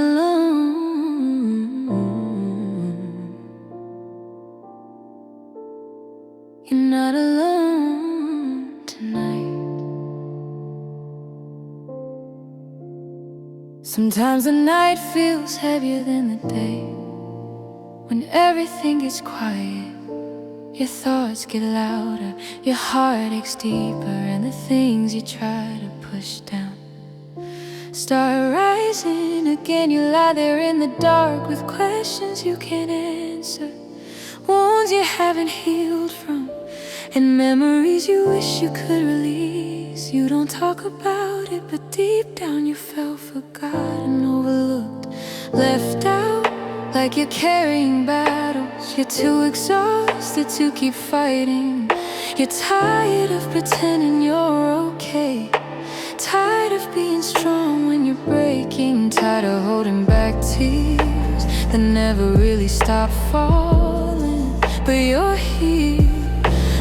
alone. You're not alone tonight. Sometimes the night feels heavier than the day. When everything gets quiet, your thoughts get louder, your heart aches deeper, and the things you try to push down start rising again. You lie there in the dark with questions you can't answer, wounds you haven't healed from, and memories you wish you could release. You don't talk about it, but deep down you felt forgotten, overlooked, left out, like you're carrying battles you're too exhausted to keep fighting. You're tired of pretending you're okay, tired of being strong when you're breaking, tired of holding back tears that never really stop falling. But you're here,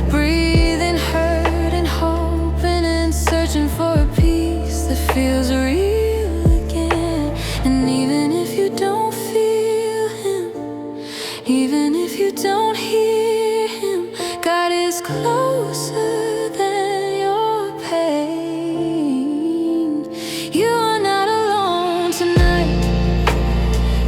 breathing, hurting, hoping, and searching for a peace that feels real again. And even if you don't feel Him, even if you don't hear Him, God is closer than your pain. You are not alone tonight.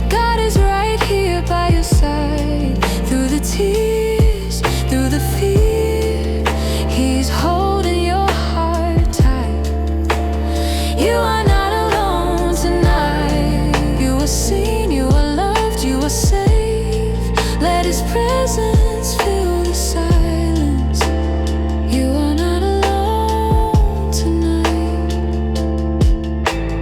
God is right here by your side. Through the tears, through the fear, He's holding your heart tight. You are not alone tonight. You are seen, you are loved, you are safe. Let His presence fill the silence. You are not alone tonight.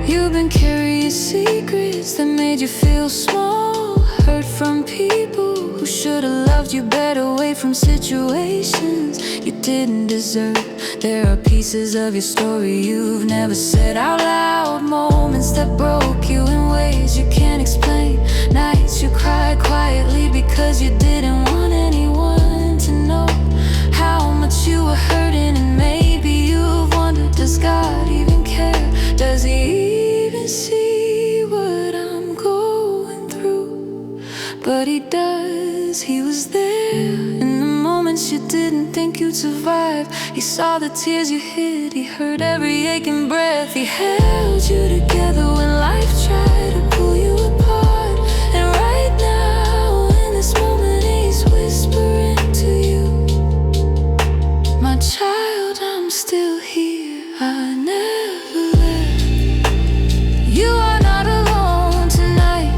You've been carrying secrets that made you feel small, hurt from people who should have loved you better, away from situations you didn't deserve. There are pieces of your story you've never said out loud, moments that broke you in ways you can't explain, nights you cried quietly because you didn't want anyone to know how much you were hurting. And maybe you've wondered, does God even care? Does He even see what I'm going through? But He does. He was there in the moments you didn't think you'd survive. He saw the tears you hid, He heard every aching breath. He held you together when life tried to pull you apart. And right now, in this moment, He's whispering to you, my child, I'm still here, I never left. You are not alone tonight.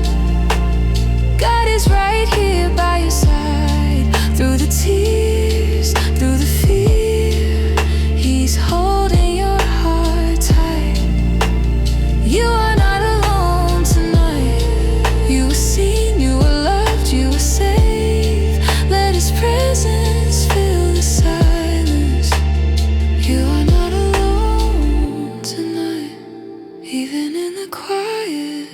God is right here by your side. Through the tears, through the fear, He's holding your heart tight. You are not alone tonight. You were seen, you were loved, you were safe. Let His presence fill the silence. You are not alone tonight. Even in the quiet,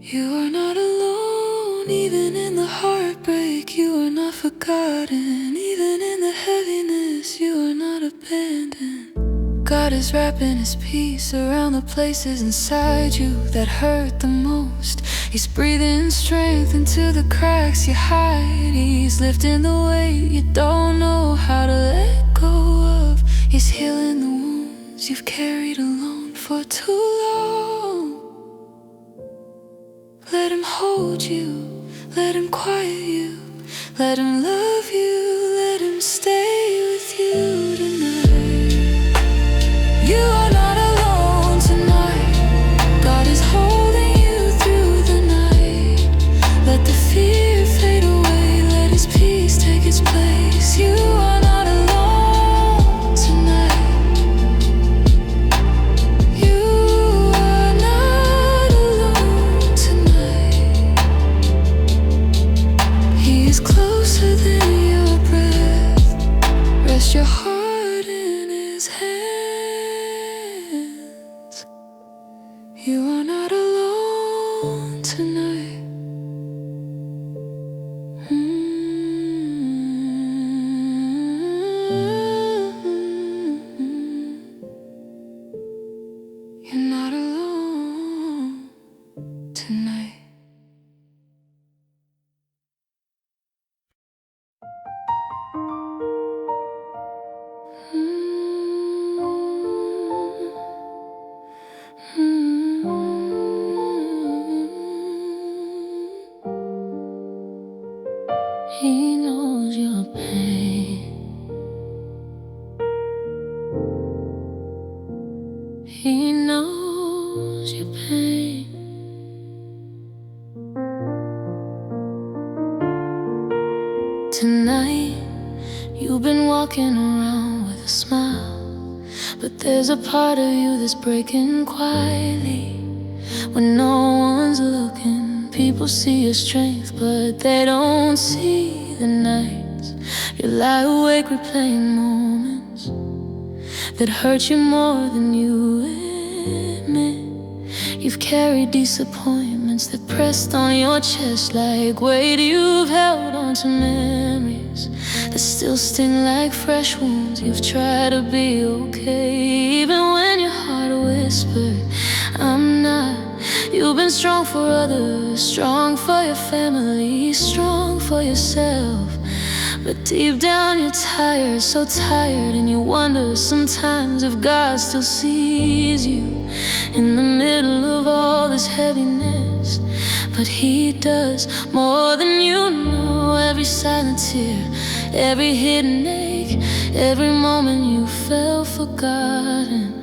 you are not alone. Even in the heartbreak, you are not forgotten. Even in the heaviness, you are not abandoned. God is wrapping His peace around the places inside you that hurt the most. He's breathing strength into the cracks you hide. He's lifting the weight you don't know how to let go of. He's healing the wounds you've carried alone for too long. Let Him hold you, let Him quiet you, let Him love you, let Him stay with you tonight. You are not alone tonight. God is holding you through the night. Let the fear fade away, let His peace take its place. You are not alone tonight. You are not alone tonight. He is closer than your breath. Rest your heart in His hands. You are not alone tonight. You're not alone. He knows your pain. He knows your pain. Tonight, you've been walking around with a smile, but there's a part of you that's breaking quietly. When no one's looking, people see your strength, but they don't see the nights you lie awake replaying moments that hurt you more than you admit. You've carried disappointments that pressed on your chest like weight. You've held on to memories that still sting like fresh wounds. You've tried to be okay, even when your heart whispered, I'm not. You've been strong for others, strong for your family, strong for yourself. But deep down you're tired, so tired, and you wonder sometimes if God still sees you in the middle of all this heaviness. But He does more than you know. Every silent tear, every hidden ache, every moment you felt forgotten,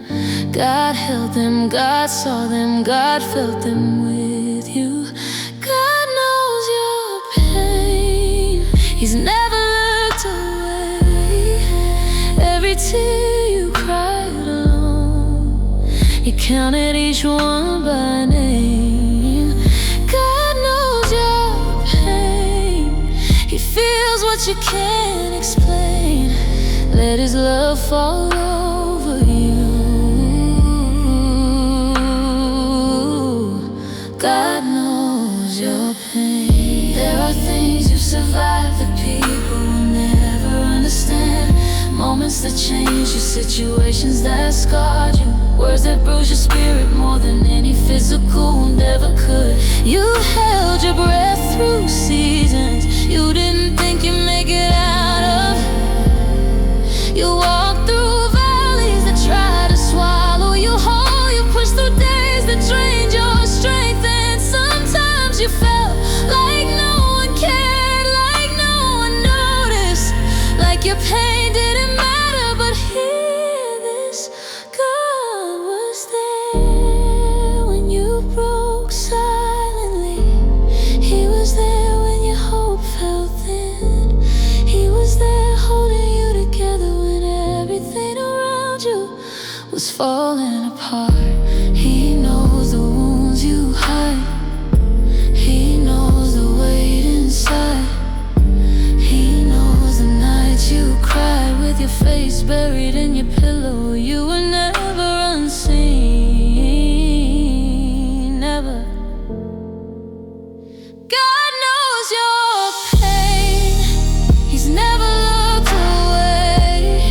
God held them, God saw them, God felt them with you. God knows your pain. He's never looked away. Every tear you cried alone, you counted each one by name. God knows your pain. He feels what you can't explain. Let His love fall over you. God knows your pain. There are things you survived that people will never understand. Moments that changed you, situations that scarred you, words that bruise your spirit more than any physical wound ever could. You held your breath through seasons you didn't think you'd make it out of. You walked through valleys that tried to swallow you whole. You pushed through days that drained your strength, and sometimes you felt like no one cared, like no one noticed, like your pain didn't matter. But hear this, God was there when you broke silently. He was there when your hope fell thin. He was there holding you together when everything around you was falling apart. He knows the wounds you hide. He knows the weight inside. He knows the nights you cried with your face buried in your pillow. You were never unseen, never. God knows your pain. He's never looked away.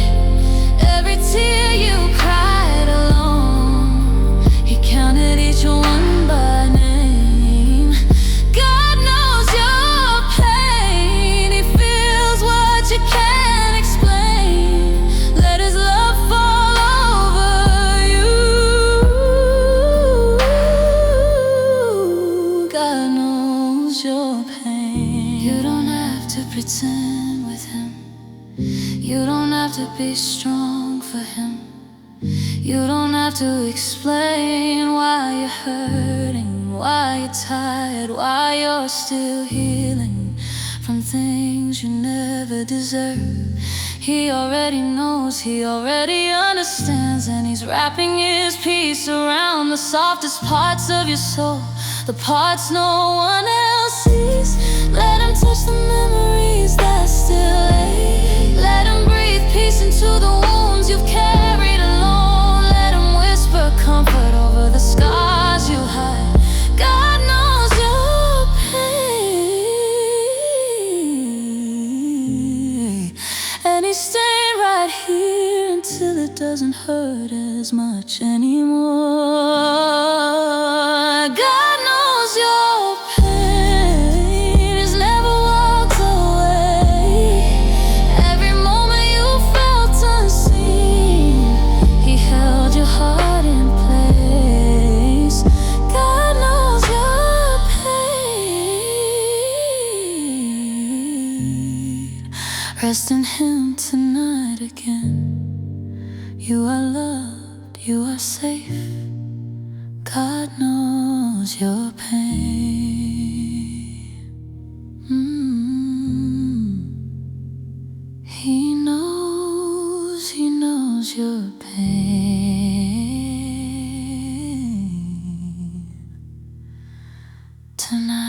Every tear you cried alone, He counted each one by name. God knows your pain. He feels what you can't explain. Let His love fall over you. God knows your pain. You don't have to pretend with Him. You don't have to be strong for Him. You don't have to explain why you're hurting, why you're tired, why you're still healing from things you never deserved. He already knows, He already understands, and He's wrapping His peace around the softest parts of your soul, the parts no one else sees. Let Him touch the memories that still ache. Let Him breathe peace into the wounds you've carried alone. Let Him whisper comfort over the scars you hide. God knows your pain, and He's staying right here until it doesn't hurt as much anymore. God knows your pain. He's never walked away. Every moment you felt unseen, He held your heart in place. God knows your pain. rest in Him tonight again. You are loved, you are safe. God knows your pain. He knows your pain tonight.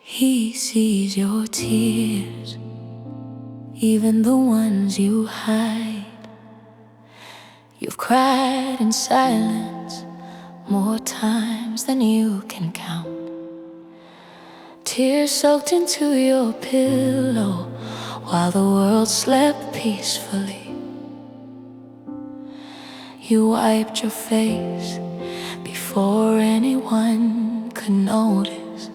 He sees your tears, even the ones you hide. You've cried in silence more times than you can count. Tears soaked into your pillow while the world slept peacefully. You wiped your face before anyone could notice.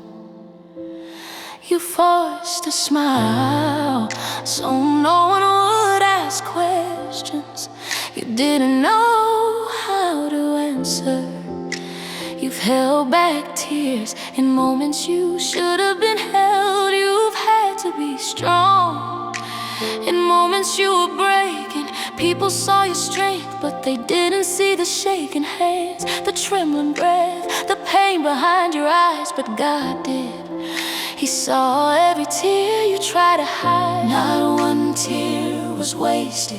You forced a smile so no one would ask questions you didn't know how to answer. You've held back tears in moments you should have been held. You've had to be strong in moments you were breaking. People saw your strength, but they didn't see the shaking hands, the trembling breath, the pain behind your eyes. But God did. He saw every tear you tried to hide. Not one tear was wasted.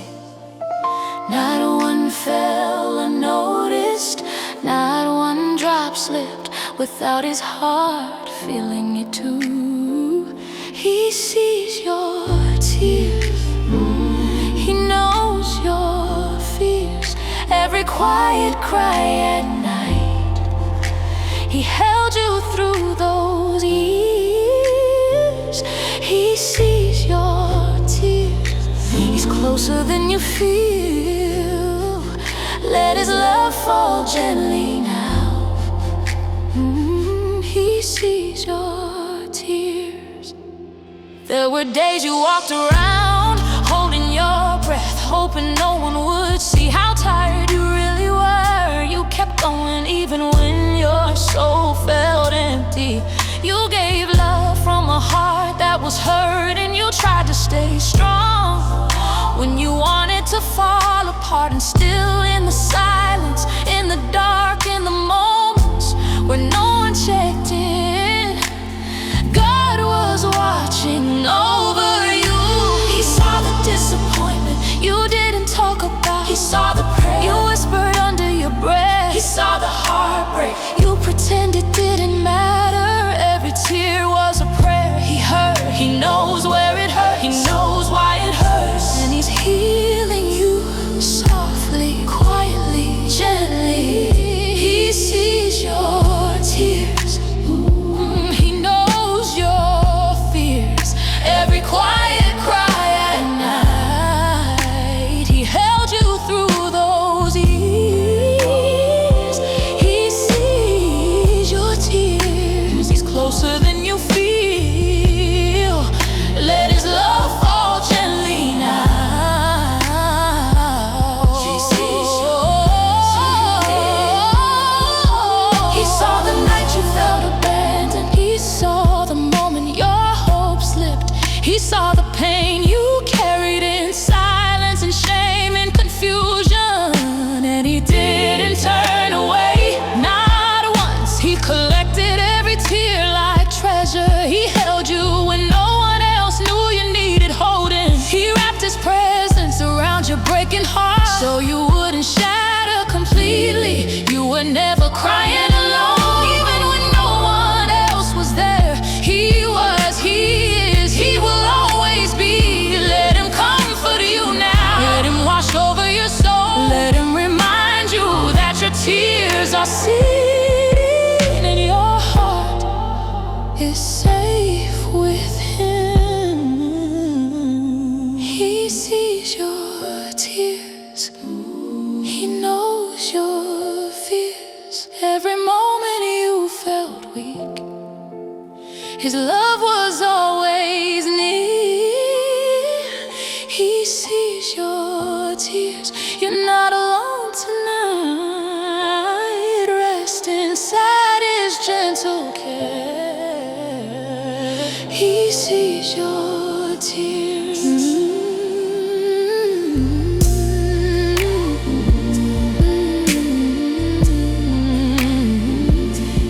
Not one fell unnoticed. Not one drop slipped without His heart feeling it too. He sees your tears. He knows your fears. Every quiet cry at night. He held you through those years. He sees your tears. He's closer than you feel. Let His love fall gently now. He sees your tears. There were days you walked around holding your breath, hoping no one would see how tired you really were. You kept going even when your soul felt empty. You gave love from a heart that was hurt, and you tried to stay strong when you wanted to fall apart. And still in the silence, in the dark, in the moments where no one checked in, God was watching over you. He saw the disappointment you didn't talk about. He saw the prayer you whispered under your breath. He saw the heartbreak you pretended didn't matter. Every tear was a prayer. He heard. He knows where it hurts. He knows why it hurts. And He's healing you softly, quietly, gently. He sees your tears. He knows your fears. Every quiet cry at night. He held you through those years. He sees your tears. He's closer than you feel. Let His love fall gently now. He sees He saw the night you felt abandoned. He saw the moment your hope slipped. He saw the pain you carried in silence and shame and confusion. And He didn't turn away, not once. He collected every tear like treasure. He held you when no one else knew you needed holding. He wrapped His presence around your breaking heart, so you wouldn't shatter completely. You were never crying alone, even when no one else was there. He was, He is, He will always be. Let Him comfort you now. Let Him wash over your soul. Let Him remind you that your tears are seen and your heart is safe with Him. He sees your tears. He knows your fears. Every moment you felt weak, His love was always near. He sees your tears. You're not alone tonight. Rest inside His gentle care. He sees your tears.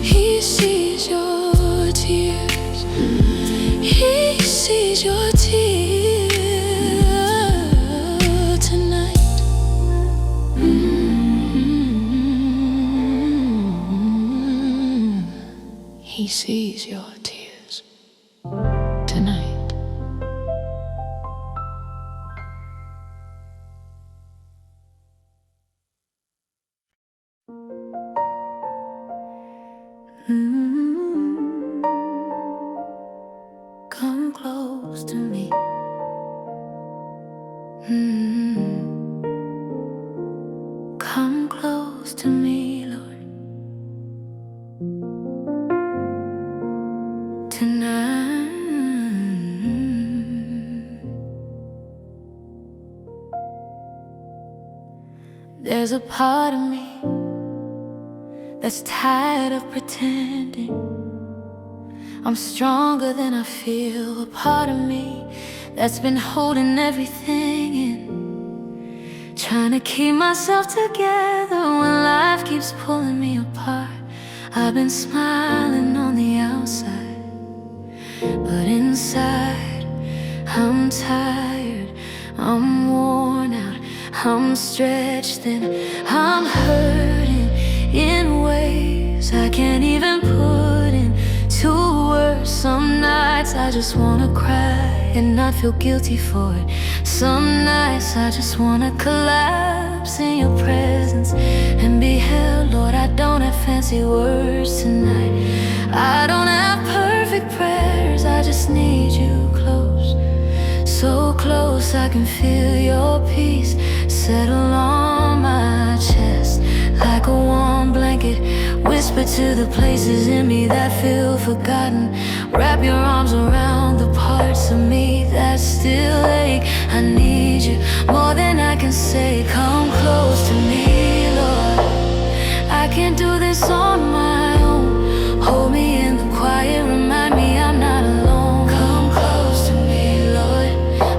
He sees your tears. He sees your tears tonight. He sees your tears tonight. Come close to me. Come close to me, Lord. Tonight. There's a part of me that's tired of pretending I'm stronger than I feel. A part of me that's been holding everything in, trying to keep myself together when life keeps pulling me apart. I've been smiling on the outside, but inside I'm tired, I'm worn out, I'm stretched thin, I'm hurting in ways I can't even put into words. Some nights I just wanna cry and not feel guilty for it. Some nights I just wanna collapse in your presence and be held. Lord, I don't have fancy words tonight. I don't have perfect prayers. I just need you close, so close I can feel your peace settle on my chest like a warm blanket. Whisper to the places in me that feel forgotten. Wrap your arms around the parts of me that still ache. I need you more than I can say. Come close to me, Lord. I can't do this on my own. Hold me in the quiet, remind me I'm not alone. Come close to me, Lord.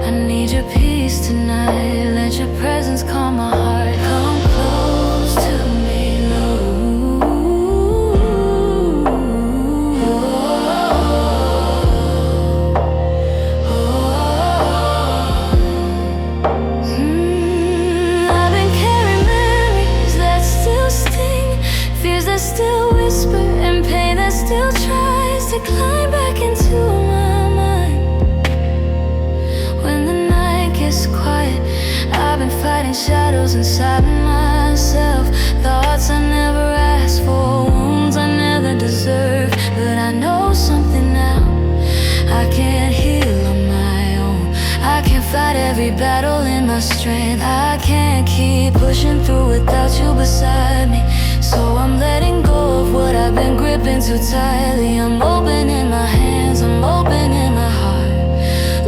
I need your peace tonight. Let your presence calm my heart. Come close to me, Lord. I've been carrying memories that still sting, fears that still whisper, and pain that still tries to climb back into my mind. When the night gets quiet, I've been fighting shadows inside myself. Thoughts I never asked for, wounds I never deserved. But I know something now, I can't heal on my own. I can't fight every battle in my strength. I can't keep pushing through without you beside me. So I'm letting go of what I've been gripping too tightly. I'm opening my hands, I'm opening my heart.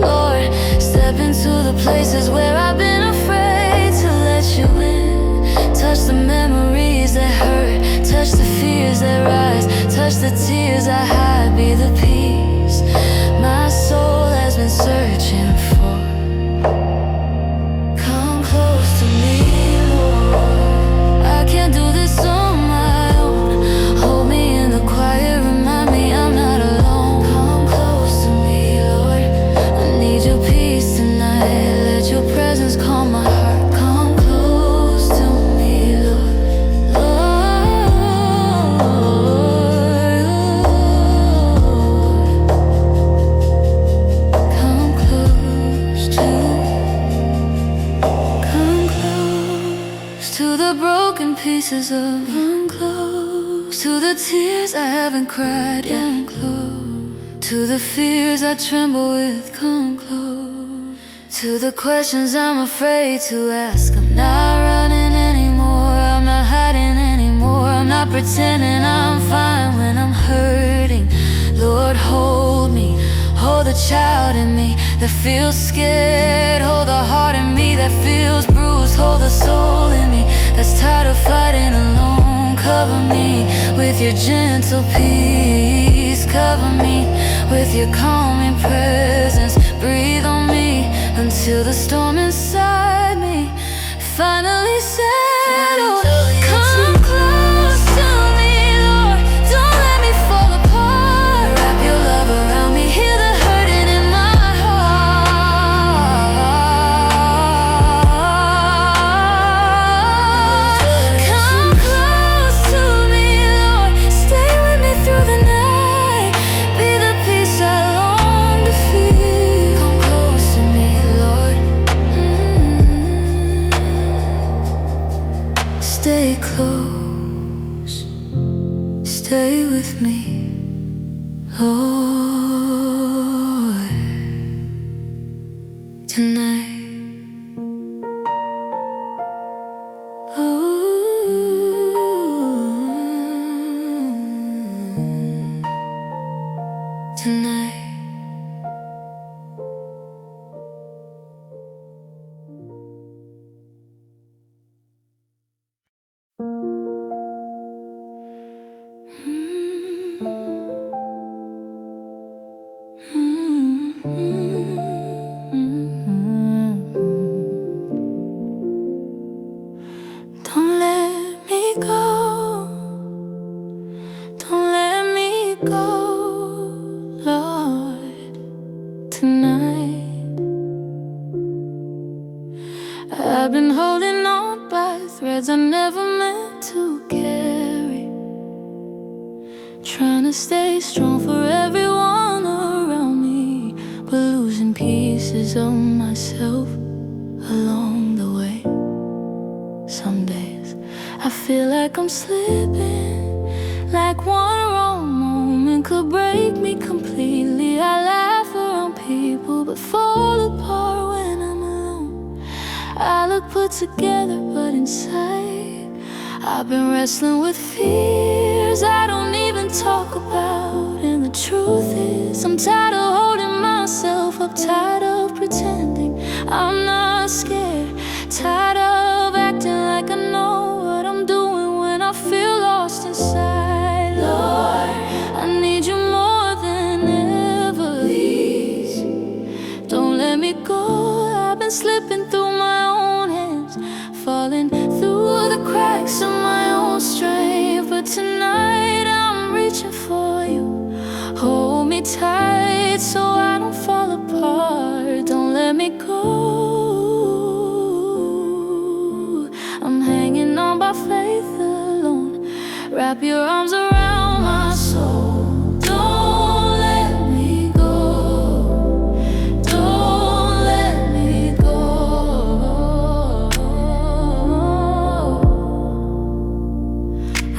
Lord, step into the places where I've been afraid to let you in. Touch the memories that hurt, touch the fears that rise, touch the tears I hide. Be the peace my soul has been searching for. Come close to me, Lord. I can't do this on my own. Hold me in the quiet, remind me I'm not alone. Come close to me, Lord. I need your peace tonight. Let your presence calm my heart. Come close to me, Lord. Come close to the broken pieces of. Come close to the tears I haven't cried. Come close to the fears I tremble with. Come close to the questions I'm afraid to ask. I'm not running anymore, I'm not hiding anymore. I'm not pretending I'm fine when I'm hurting. Lord, hold Hold the child in me that feels scared. Hold the heart in me that feels bruised. Hold the soul in me that's tired of fighting alone. Cover me with your gentle peace. Cover me with your calming presence. Breathe on me until the storm inside me finally settles. Come close to me, Lord. Don't let me fall apart. Wrap your love around me. Heal the hurting in my heart. Come close to me, Lord. Stay with me through the night. Be the peace I long to feel. Come close to me, Lord. Stay close. Stay with me, Lord, tonight. Tonight. Don't let me go. Don't let me go, Lord, tonight. I've been holding on by threads I never meant to carry, trying to stay strong for everyone around me, but losing pieces of myself along the way. Some days I feel like I'm slipping, like one wrong moment could break me completely. I laugh around people but fall apart when I'm alone. I look put together but inside I've been wrestling with fears I don't even talk about. And the truth is I'm tired of holding myself up, tired of pretending I'm not scared, tired of acting like I know what I'm doing when I feel lost inside. Lord, I need you more than ever. Please, don't let me go. I've been slipping through my own hands, falling through the cracks of my own strength. But tonight I'm reaching for you. Hold me tight so I don't fall apart. Don't let me go. I'm hanging on by faith alone. Wrap your arms around my soul. Don't let me go. Don't let me go.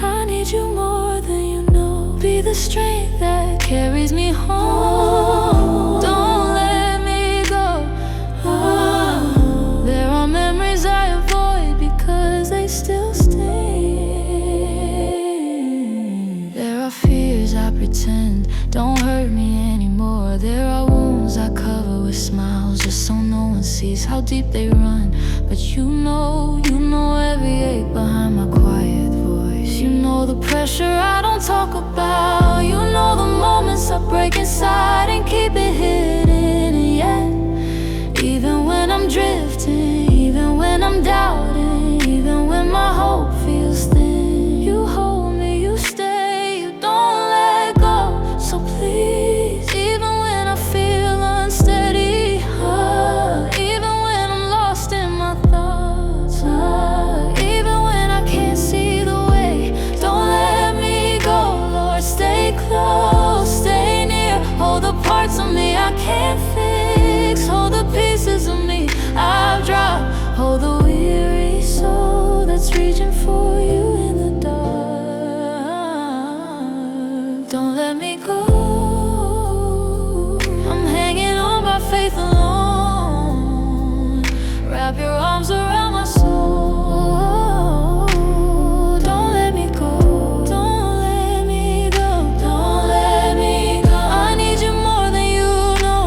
I need you more than you know. Be the strength that carries me home. Don't let me go. There are memories I avoid because they still sting. There are fears I pretend don't hurt me anymore. There are wounds I cover with smiles just so no one sees how deep they run. But you know every ache behind my quiet voice. You know the pressure I don't talk about. You know the moments I break inside and keep it hidden. And yet, even when I'm drifting, even when I'm doubting, even when my hope feels thin, you hold me, you stay, you don't let go. So please, even when I feel unsteady, even when I'm lost in my thoughts, even when I can't see the way, don't let me go. Lord, stay close, stay near. Hold the parts of me I can't fix. Hold the pieces of me I've dropped. Hold the weary soul that's reaching for you in the dark. Don't let me go. I'm hanging on by faith alone. Wrap your arms around my soul. Don't let me go. Don't let me go. Don't let me go. I need you more than you know.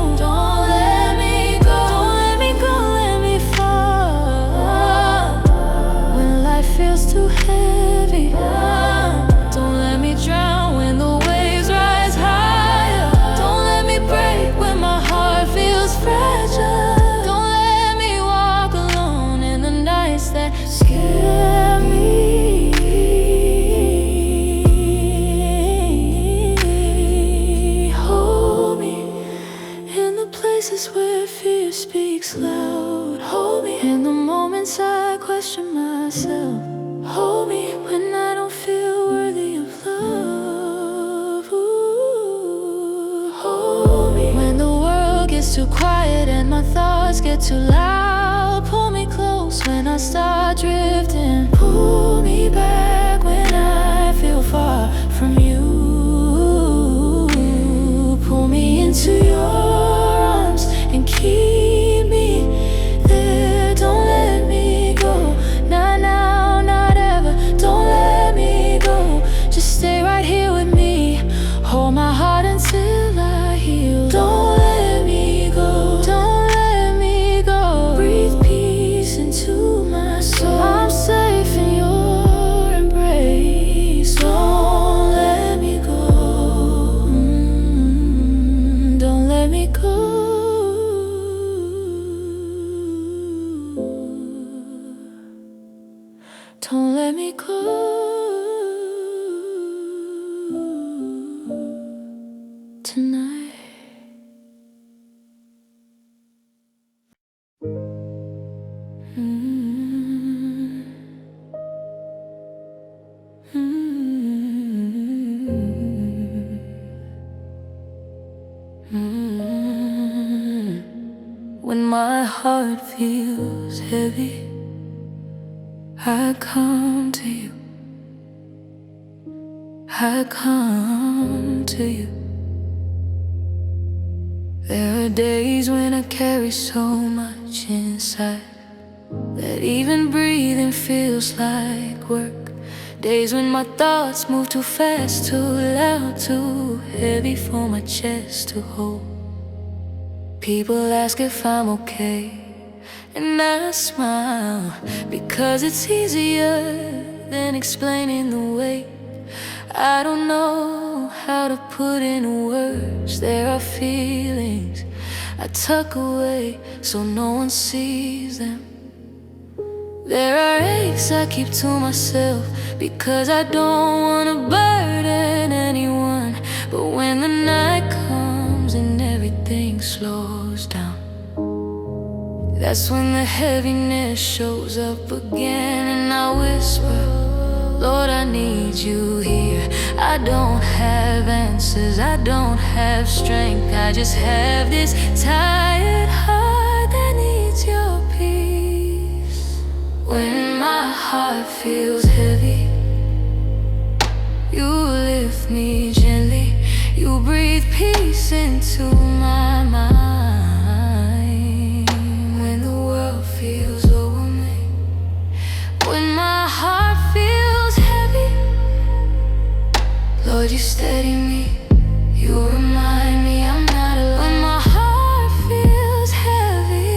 myself. Hold me when I don't feel worthy of love. Ooh, hold me when the world gets too quiet and my thoughts get too loud. Pull me close when I start drifting. Pull me back when I feel far from you. Pull me into your arms and keep me there. Don't let me go, not now, not ever. Don't let me go, just stay right here with me. Hold my heart until I heal. Don't let me go, don't let me go. Breathe peace into my soul. I'm safe in your embrace. Don't let me go, don't let me go. Don't let me go tonight. When my heart feels heavy, I come to you, I come to you. There are days when I carry so much inside that even breathing feels like work. Days when my thoughts move too fast, too loud, too heavy for my chest to hold. People ask if I'm okay, and I smile, because it's easier than explaining the weight. I don't know how to put in words. There are feelings I tuck away so no one sees them. There are aches I keep to myself because I don't want to burden anyone. But when the night comes and everything slows down, that's when the heaviness shows up again. And I whisper, Lord, I need you here. I don't have answers, I don't have strength. I just have this tired heart that needs your peace. When my heart feels heavy, you lift me gently. You breathe peace into my mind. When the world feels overwhelming, when my heart feels heavy, Lord, you steady me. You remind me I'm not alone. When my heart feels heavy,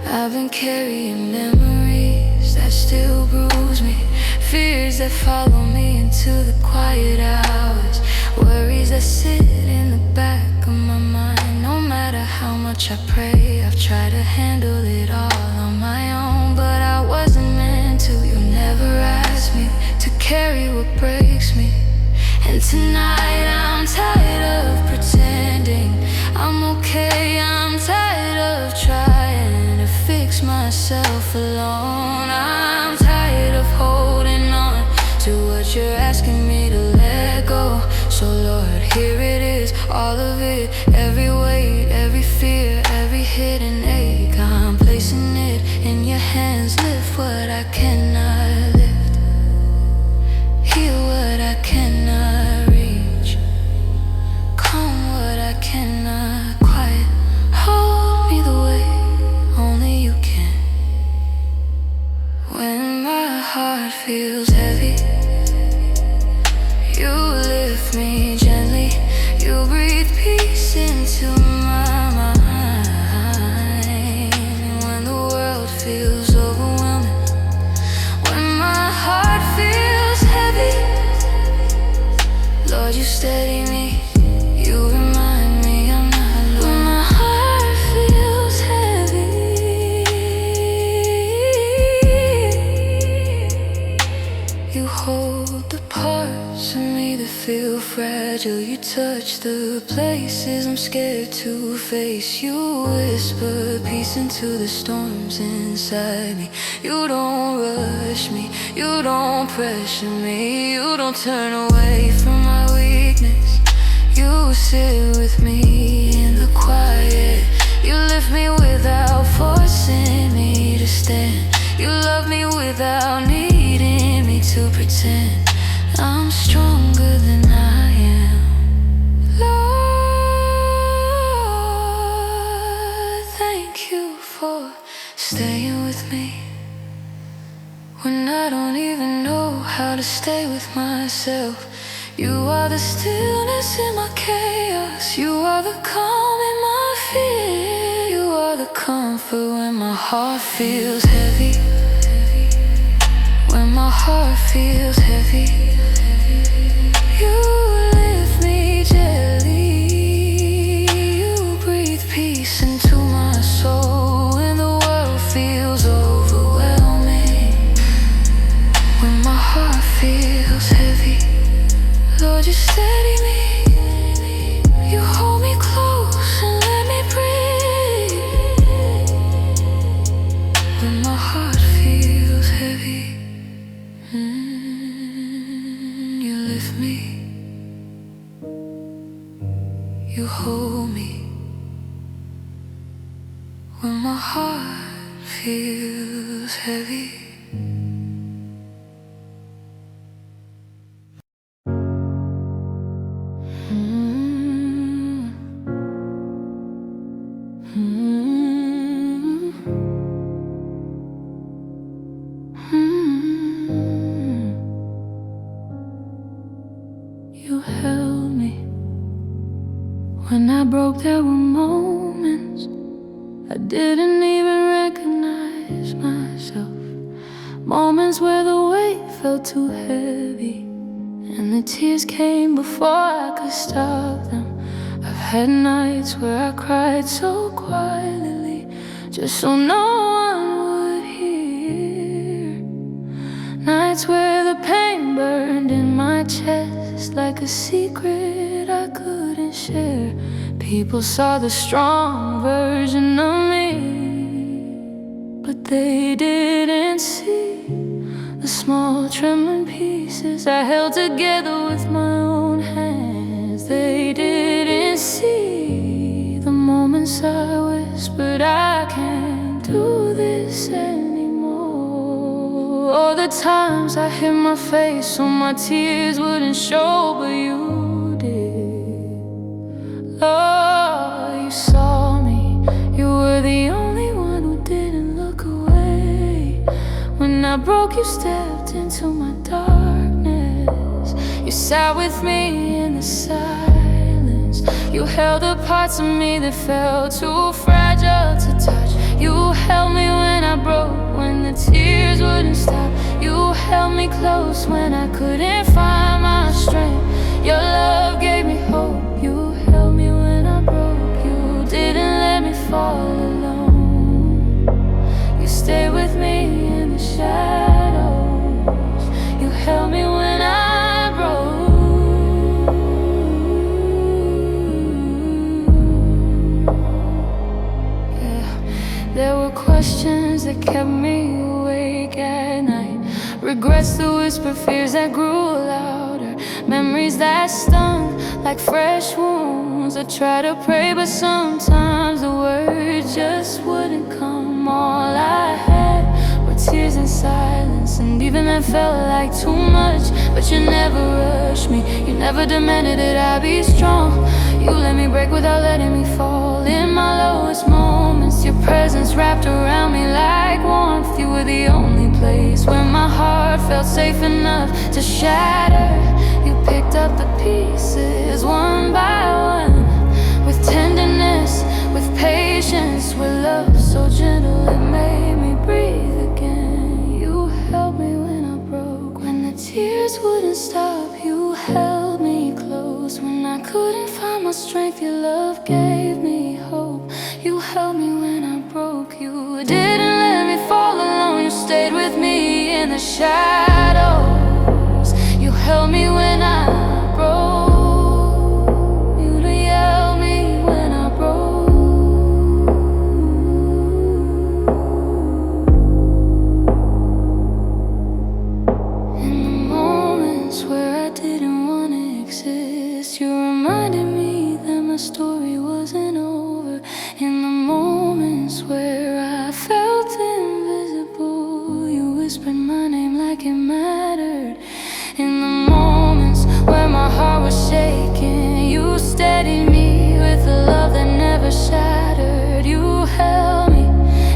I've been carrying memories that still bruise me, fears that follow me into the quiet hours, worries that sit in the back of my mind. No matter how much I pray, I've tried to handle it all on my own, but I wasn't meant to. You never asked me to carry what breaks me. And tonight I'm tired of pretending I'm okay. I'm tired of trying to fix myself alone. I'm tired of holding on to what you're asking me to let go. So Lord, here it is, all of it, every weight, every fear, every hidden ache. I'm placing it in your hands. Lift what I cannot lift, heal what I cannot reach, calm what I cannot quiet. Hold me the way only you can. When my heart feels heavy, you lift me gently. You breathe peace Still you touch the places I'm scared to face. You whisper peace into the storms inside me. You don't rush me, you don't pressure me. You don't turn away from my weakness. You sit with me in the quiet. You lift me without forcing me to stand. You love me without needing me to pretend I'm stronger than I am. Lord, thank you for staying with me when I don't even know how to stay with myself. You are the stillness in my chaos. You are the calm in my fear. You are the comfort when my heart feels heavy. When my heart feels heavy, you lift me gently. You breathe peace into my soul when the world feels overwhelming. When my heart feels heavy, Lord, you steady me. You hold me close and let me breathe. When my heart feels heavy, you lift me. You hold me. When my heart feels heavy. You held me. When I broke, there were moments I didn't even recognize myself. Moments where the weight felt too heavy and the tears came before I could stop them. I've had nights where I cried so quietly, just so no one would hear. Nights where the pain burned in my chest like a secret I couldn't share. People saw the strong version of me, but they didn't see the small trembling pieces I held together with my own hands. They didn't see the moments I whispered, I can't do this anymore. All the times I hid my face so my tears wouldn't show, but you did. Oh, you saw me. You were the only one who didn't look away. When I broke, you stepped into my darkness. You sat with me in the silence. You held the parts of me that felt too fragile to touch. You held me when I broke, when the tears wouldn't stop. You held me close when I couldn't find my strength. Your love gave me hope. You held me when I broke. You didn't let me fall alone. You stayed with me in the shadows. You held me when I broke. Yeah. There were questions that kept me awake at night. Regrets that whisper, fears that grew louder. Memories that stung like fresh wounds. I tried to pray, but sometimes the words just wouldn't come. All I had were tears and silence, and even that felt like too much. But you never rushed me, you never demanded that I be strong. You let me break without letting me fall. In my lowest moments, your presence wrapped around me like warmth. You were the only place where my heart felt safe enough to shatter. You picked up the pieces one by one, with tenderness, with patience, with love so gentle it made me breathe again. You held me when I broke, when the tears wouldn't stop. You held me close when I couldn't find my strength. Your love gave me hope. You held me when I broke. You didn't let me fall alone. You stayed with me in the shadows. You held me when I broke. I felt invisible. You whispered my name like it mattered. In the moments where my heart was shaking, you steadied me with a love that never shattered. You held me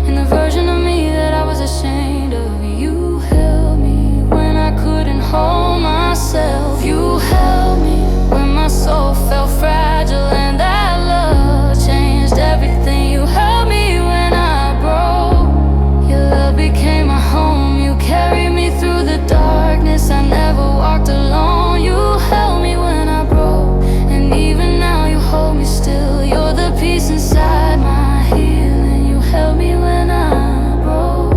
in the version of me that I was ashamed of. You held me when I couldn't hold myself. You held me when my soul felt fragile, and that love changed everything. You held me when I broke. Your love became my home. You carried me through the darkness. I never walked alone. You held me when I broke, and even now you hold me still. You're the peace inside my healing. You held me when I broke.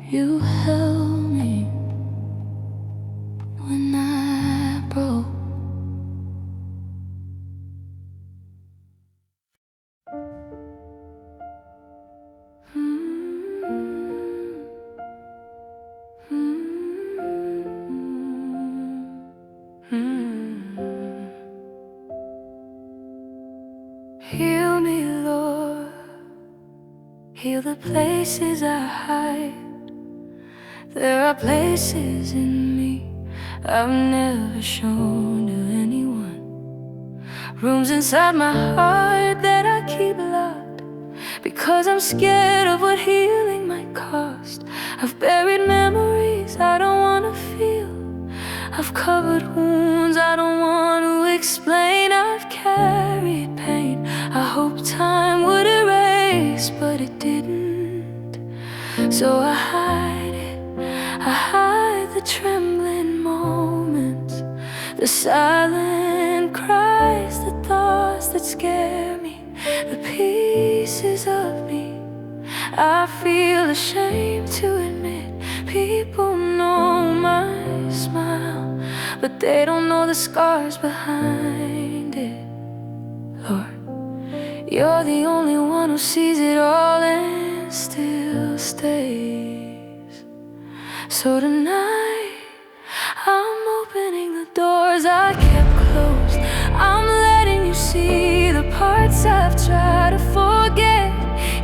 You held me when I broke. Heal me, Lord. Heal the places I hide. There are places in me I've never shown to anyone. Rooms inside my heart that I keep locked because I'm scared of what healing might cost. I've buried memories I don't want to feel. I've covered wounds I don't want to explain. I've carried pain I hope time would erase, but it didn't. So I hide it. I hide the trembling moments, the silent cries, the thoughts that scare me, the pieces of me I feel ashamed to admit. People know my smile, but they don't know the scars behind it. Lord, you're the only one who sees it all and still stays. So tonight, I'm opening the doors I kept closed. I'm letting you see the parts I've tried to forget.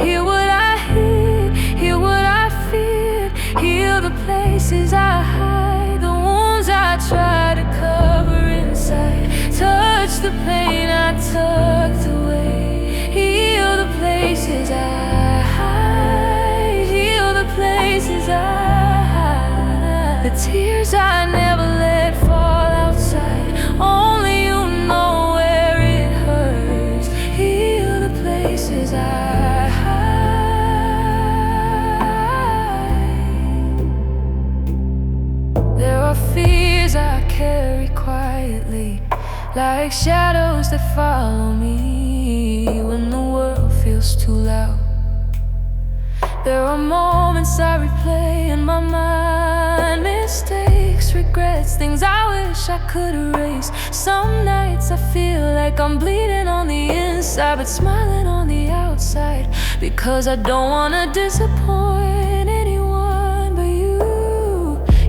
Hear what I hid, hear what I feared. Heal the places I hide, the wounds I try to cover inside. Touch the pain I tucked away. Heal the places I hide, heal the places I hide. The tears I never let fall outside, only you know where it hurts. Heal the places I hide. There are fears I carry quietly, like shadows that follow me when the world feels too loud. There are moments I replay in my mind, mistakes, regrets, things I wish I could erase. Some nights I feel like I'm bleeding on the inside, but smiling on the outside, because I don't wanna disappoint anyone but you.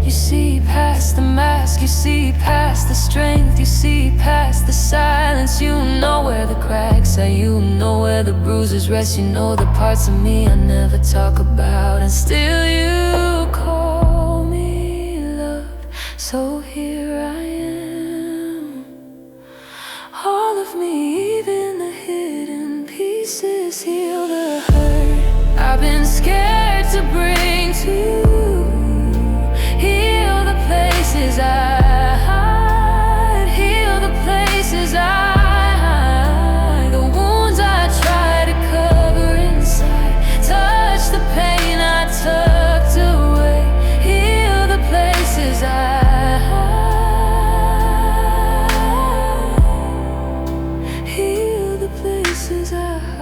You see past the mask, you see past the strength, you see past the silence. You know where the cracks are, you know where the bruises rest. You know the parts of me I never talk about, and still you call me love. So here I am, all of me, even the hidden pieces. Heal the hurt I've been scared to bring to you. Heal the places I hide, heal the places I hide, the wounds I try to cover inside. Touch the pain I tucked away. Heal the places I hide, heal the places I hide,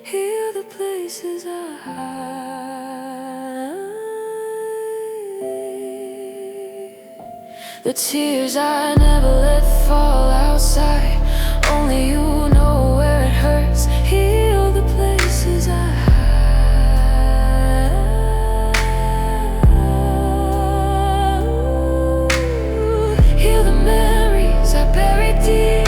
heal the places I hide. the tears I never let fall outside. Only you know where it hurts. Heal the places I hide. Heal the memories I buried deep.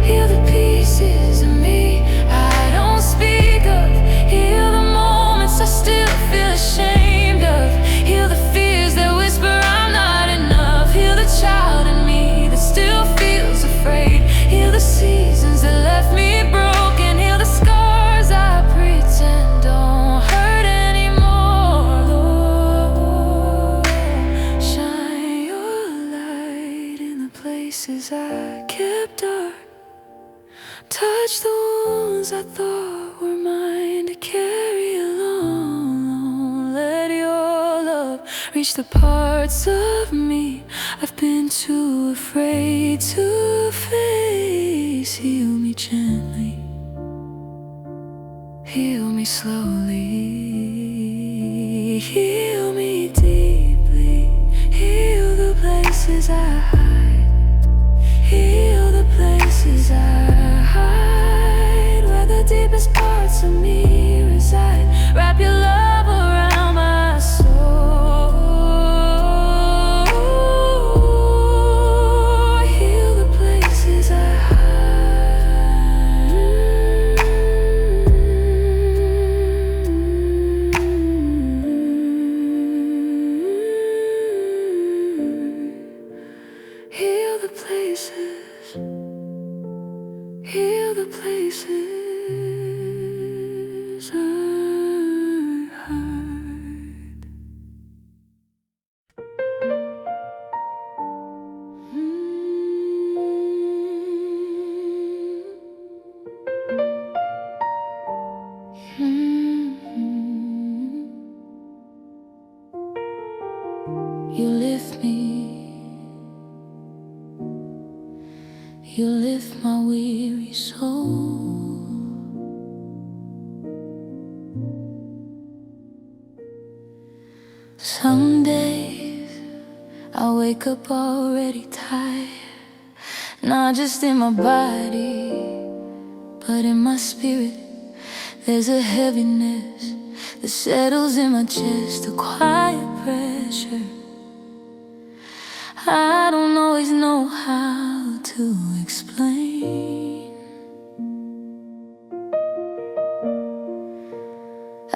Heal the pieces of me I don't speak of. Heal the moments I still feel ashamed of. Heal the fears that whisper I'm not enough. Heal the child in me that still feels afraid. Heal the seasons that left me broken. Heal the scars I pretend don't hurt anymore. Lord, shine your light in the places I kept dark. Touch the wounds I thought were mine to carry alone. Let your love reach the parts of me I've been too afraid to face. Heal me gently, heal me slowly, heal me deeply. Heal the places I hide. Heal the places I hide, where the deepest parts of me reside. Wrap your love around my soul. Heal the places I hide. Heal the places, heal the places I hide. You lift me, you lift my weary soul. Some days I wake up already tired, not just in my body, but in my spirit. There's a heaviness that settles in my chest, a quiet pressure I don't always know how to explain.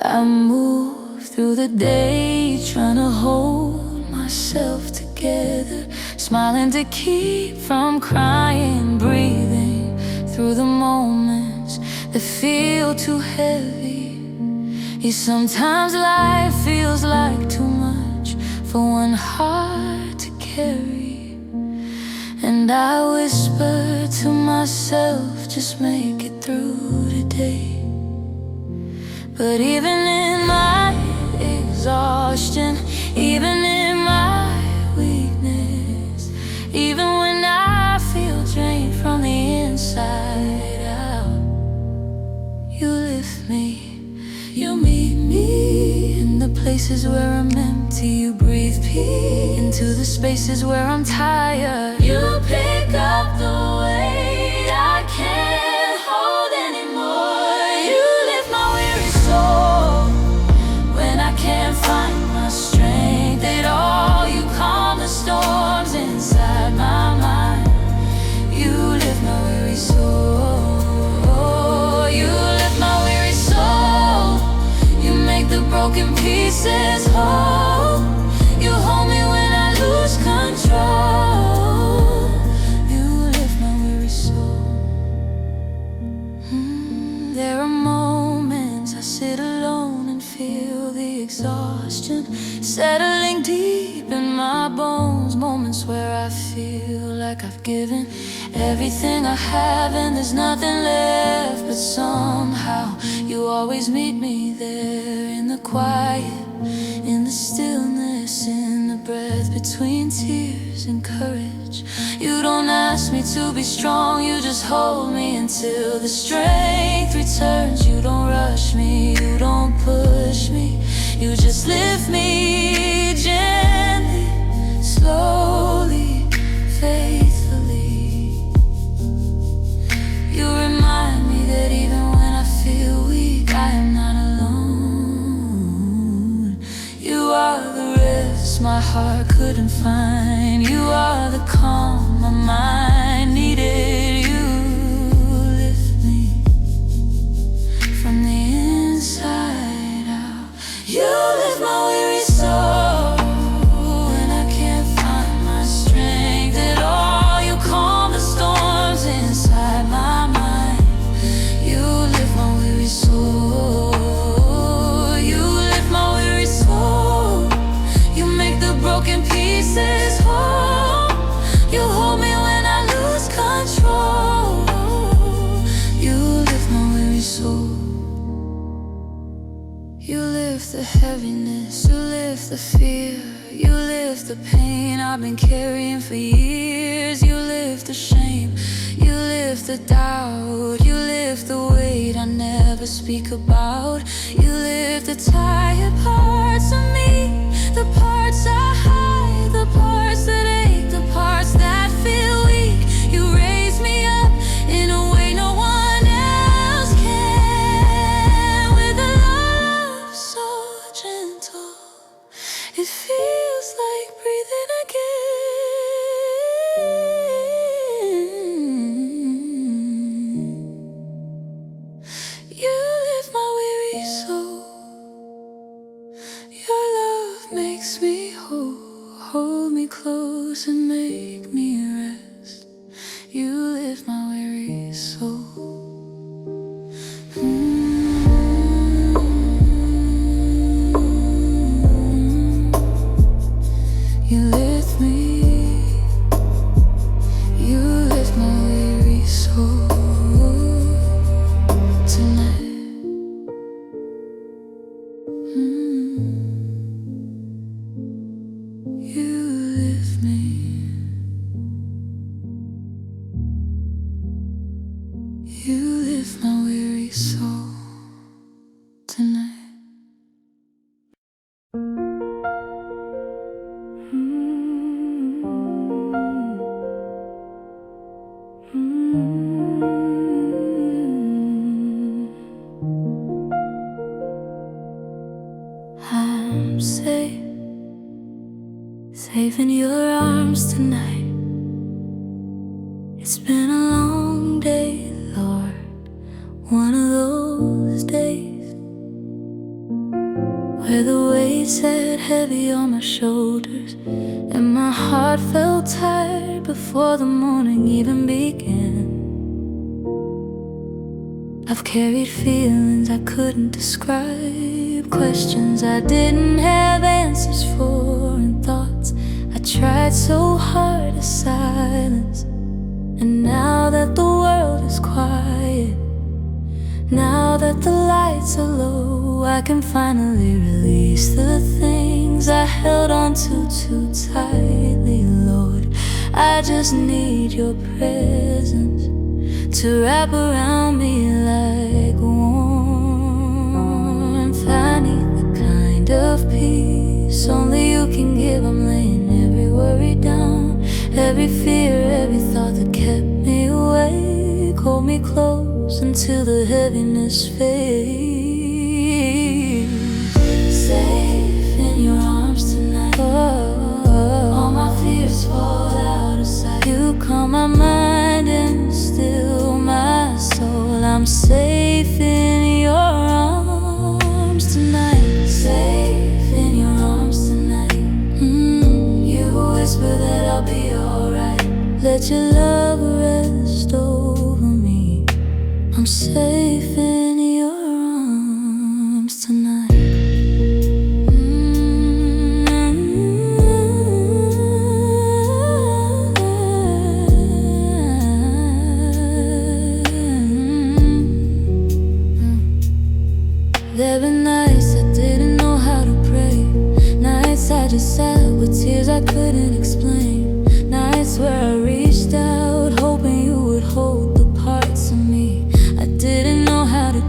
I move through the day trying to hold myself together, smiling to keep from crying, breathing through the moments that feel too heavy. Yeah, sometimes life feels like too much for one heart to carry, and I whisper to myself, just make it through today. But even in my exhaustion, even in my weakness, even when I feel drained from the inside out, you lift me. You meet me in the places where I'm empty. You breathe peace into the spaces where I'm tired. You pick up the weight I can't hold anymore. You lift my weary soul when I can't find my strength at all. You calm the storms inside my mind. You lift my weary soul. You lift my weary soul. You make the broken pieces whole. You hold me when I lose control. You lift my weary soul. There are moments I sit alone and feel the exhaustion settling deep in my bones. Moments where I feel like I've given everything I have and there's nothing left. But somehow you always meet me there, in the quiet, in the stillness, in the breath between tears and courage. You don't ask me to be strong, you just hold me until the strength returns. You don't rush me, you don't push me, you just lift me gently, slowly. heart couldn't find. You are the calm my mind needed. You lift me from the inside out. You lift my weary soul when I can't find my strength at all. You calm the storms inside my mind. You lift my weary soul. You lift my weary soul. You make the broken pieces whole. You hold me when I lose control. You lift my weary soul. You lift the heaviness, you lift the fear, you lift the pain I've been carrying for years. You lift the shame, you lift the doubt, you lift the weight I never speak about. You lift the tired parts of me, the parts I hide, the parts that ache, the parts that feel weak. You raise me up in a way no one else can, with a love so gentle, it feels like breathing again. You lift my weary soul. Your love makes me whole. Hold me close and make me rest. You lift my weary soul. You lift me. You lift my weary soul tonight. You lift me. You lift my weary soul tonight. I'm safe, safe in your arms tonight. It's been a long day, Lord, one of those days where the weight sat heavy on my shoulders and my heart felt tired before the morning even began. I've carried feelings I couldn't describe, questions I didn't have answers for, and thoughts I tried so hard to silence. And now that the world is quiet, now that the lights are low, I can finally release the things I held on to too tightly, Lord. I just need your presence to wrap around me like warmth. I need the kind of peace only you can give. I'm laying every worry down, every fear, every thought that kept me awake. Hold me close until the heaviness fades. Safe in your arms tonight. All my fears fall out of sight. You calm my mind and still my soul. I'm safe in your arms tonight. Safe in your arms tonight. You whisper that I'll be alright. Let your love rest over me. I'm safe in your arms tonight. There were nights I didn't know how to pray, nights I just sat with tears I couldn't explain, nights where I reached out hoping you would hold the parts of me I didn't know how to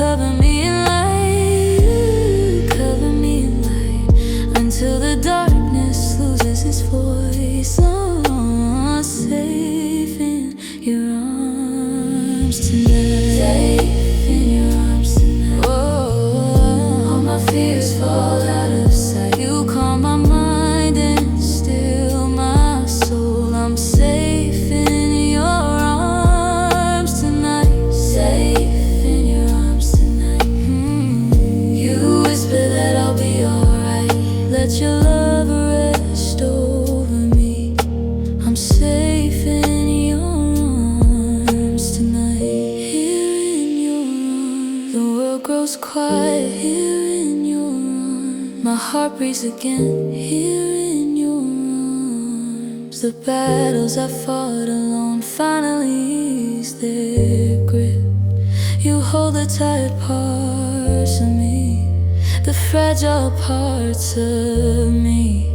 cover me in light, you cover me in light, until the darkness loses its voice. Oh, safe in your arms tonight, safe in your arms tonight. Oh, all my fears fall out of sight. You calm my mind and still my soul. I'm safe in your arms tonight, safe in your arms tonight. You whisper that I'll be alright. Let your love rest over me. I'm safe in your arms tonight. Here in your arms, the world grows quiet. Here in your arms, my heart breathes again. Here in your arms, the battles I fought alone finally ease their grip. You hold the tired parts of me, the fragile parts of me,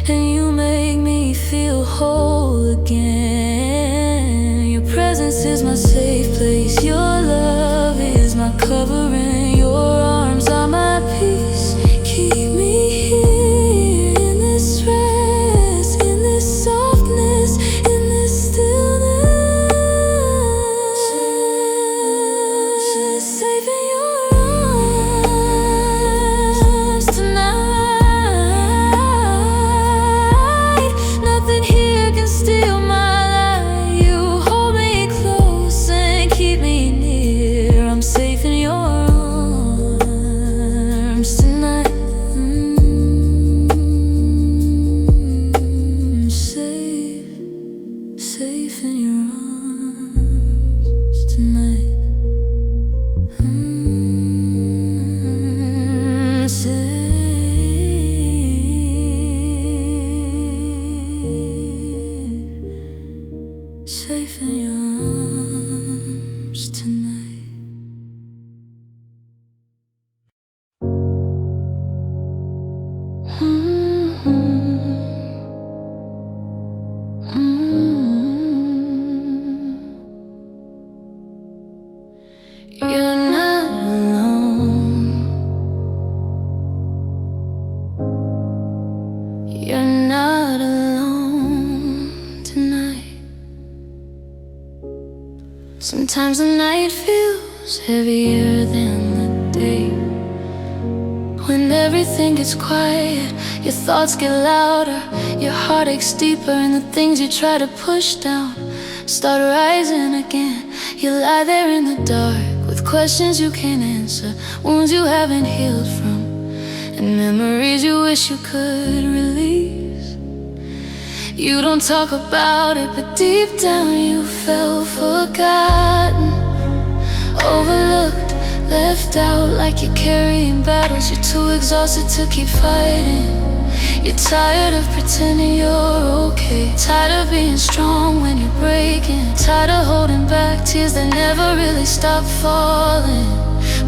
and you make me feel whole again. Your presence is my safe place. Your love is my covering. Your arms are my peace. Keep me here in this rest, in this softness, in this stillness. Safe in your arms tonight. Nothing here can steal my light. You hold me close and keep me near. I'm safe in your arms tonight. Safe, safe in your arms tonight. Safe in your arms tonight. You're not alone. You're not alone tonight. Sometimes the night feels heavier than the day. When everything gets quiet, your thoughts get louder, your heart aches deeper, and the things you try to push down start rising again. You lie there in the dark with questions you can't answer, wounds you haven't healed from, and memories you wish you could release. You don't talk about it, but deep down you felt forgotten, overlooked, left out, like you're carrying battles you're too exhausted to keep fighting. You're tired of pretending you're okay, tired of being strong when you're breaking, tired of holding back tears that never really stop falling.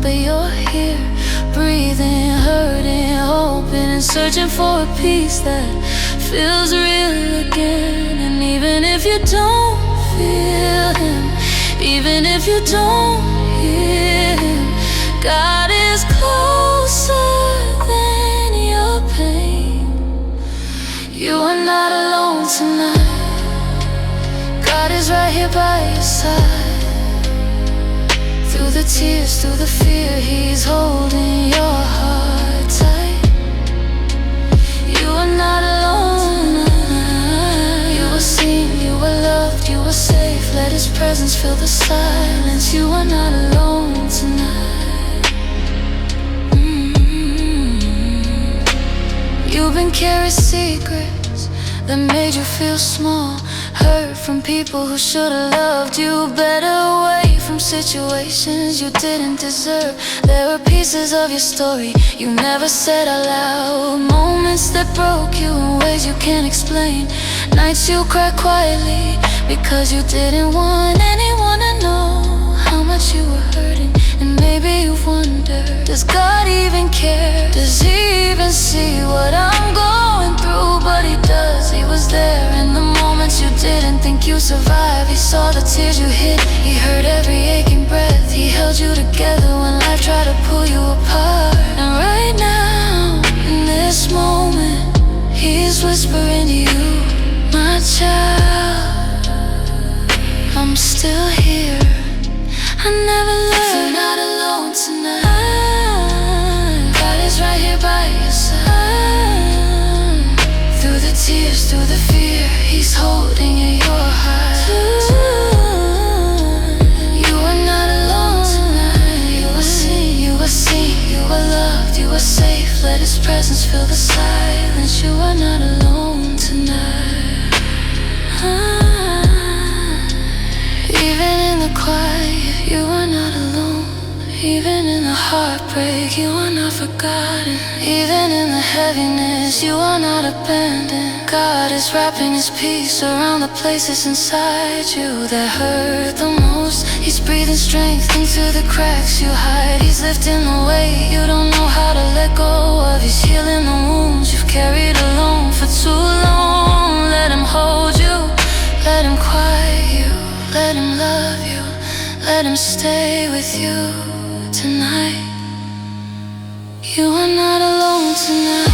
But you're here, breathing, hurting, hoping, and searching for a peace that feels real again. And even if you don't feel him, even if you don't hear him, God is closer than your pain. You are not alone tonight. God is right here by your side. Through the tears, through the fear, He's holding your heart tight. You are not alone. You were seen, you were loved, you were safe. Let His presence fill the silence. You are not alone tonight. You've been carrying secrets that made you feel small, hurt from people who should've loved you better, away from situations you didn't deserve. There were pieces of your story you never said out loud, moments that broke you in ways you can't explain, nights you cried quietly because you didn't want anyone to know how much you were hurting. And maybe you've wondered, does God even care? Does He even see what I'm going through? But He does. He was there in the moments you didn't think think you survived. He saw the tears you hid, he heard every aching breath. He held you together when life tried to pull you apart. And right now, in this moment, he's whispering to you, my child, I'm still here. I never left. You're not alone tonight. God is right here by your side. Through the tears, through the fear, he's holding you, your heart. You are not alone tonight. You are seen, you are seen, you are loved, you are safe. Let his presence fill the silence. You are not alone tonight. Even in the quiet, you are not alone. Even in the heartbreak, you are not forgotten. Even in the heaviness, you are not abandoned. God is wrapping his peace around the places inside you that hurt the most. He's breathing strength into the cracks you hide. He's lifting the weight you don't know how to let go of. He's healing the wounds you've carried alone for too long. Let him hold you, let him quiet you, let him love you, let him stay with you tonight. You are not alone tonight.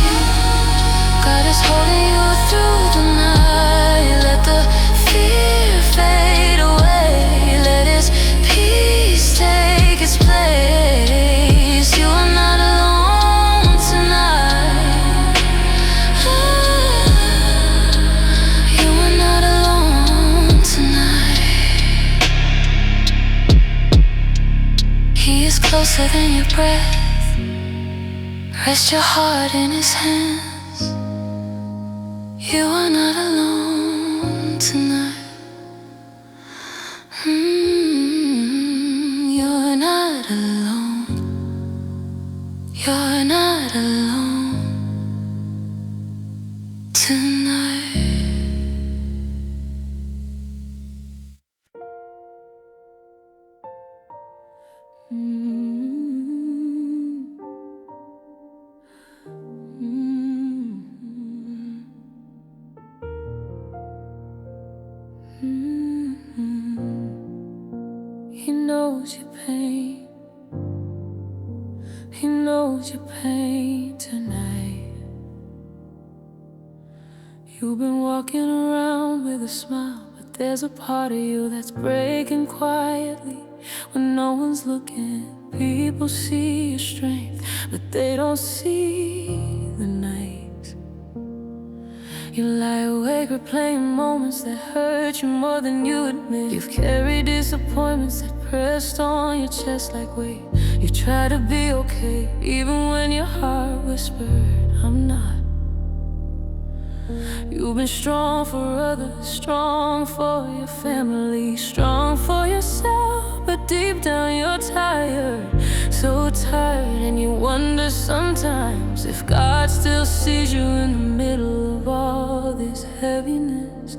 God is holding you through the night. Let the fear fade away. Let his peace take its place. You are not alone tonight. You are not alone tonight. He is closer than your breath. Rest your heart in his hands. You are not alone tonight. You're not alone. You're not alone tonight. He knows your pain. He knows your pain tonight. You've been walking around with a smile, but there's a part of you that's breaking quietly when no one's looking. People see your strength, but they don't see the night. You lie awake replaying moments that hurt you more than you admit. You've carried disappointments that pressed on your chest like weight. You try to be okay, even when your heart whispered, I'm not. You've been strong for others, strong for your family, strong for yourself, but deep down you're tired, so tired. And you wonder sometimes if God still sees you in the middle of all this heaviness.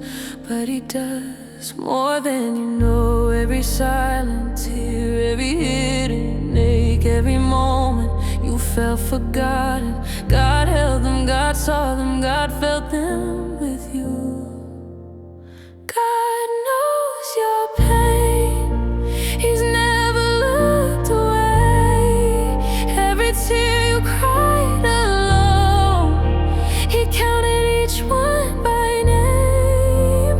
But he does more than you know. Every silent tear, every hidden ache, every moment you felt forgotten, God held them, God saw them, God felt them with you. God knows your pain. He's never looked away. Every tear you cried alone, he counted each one by name.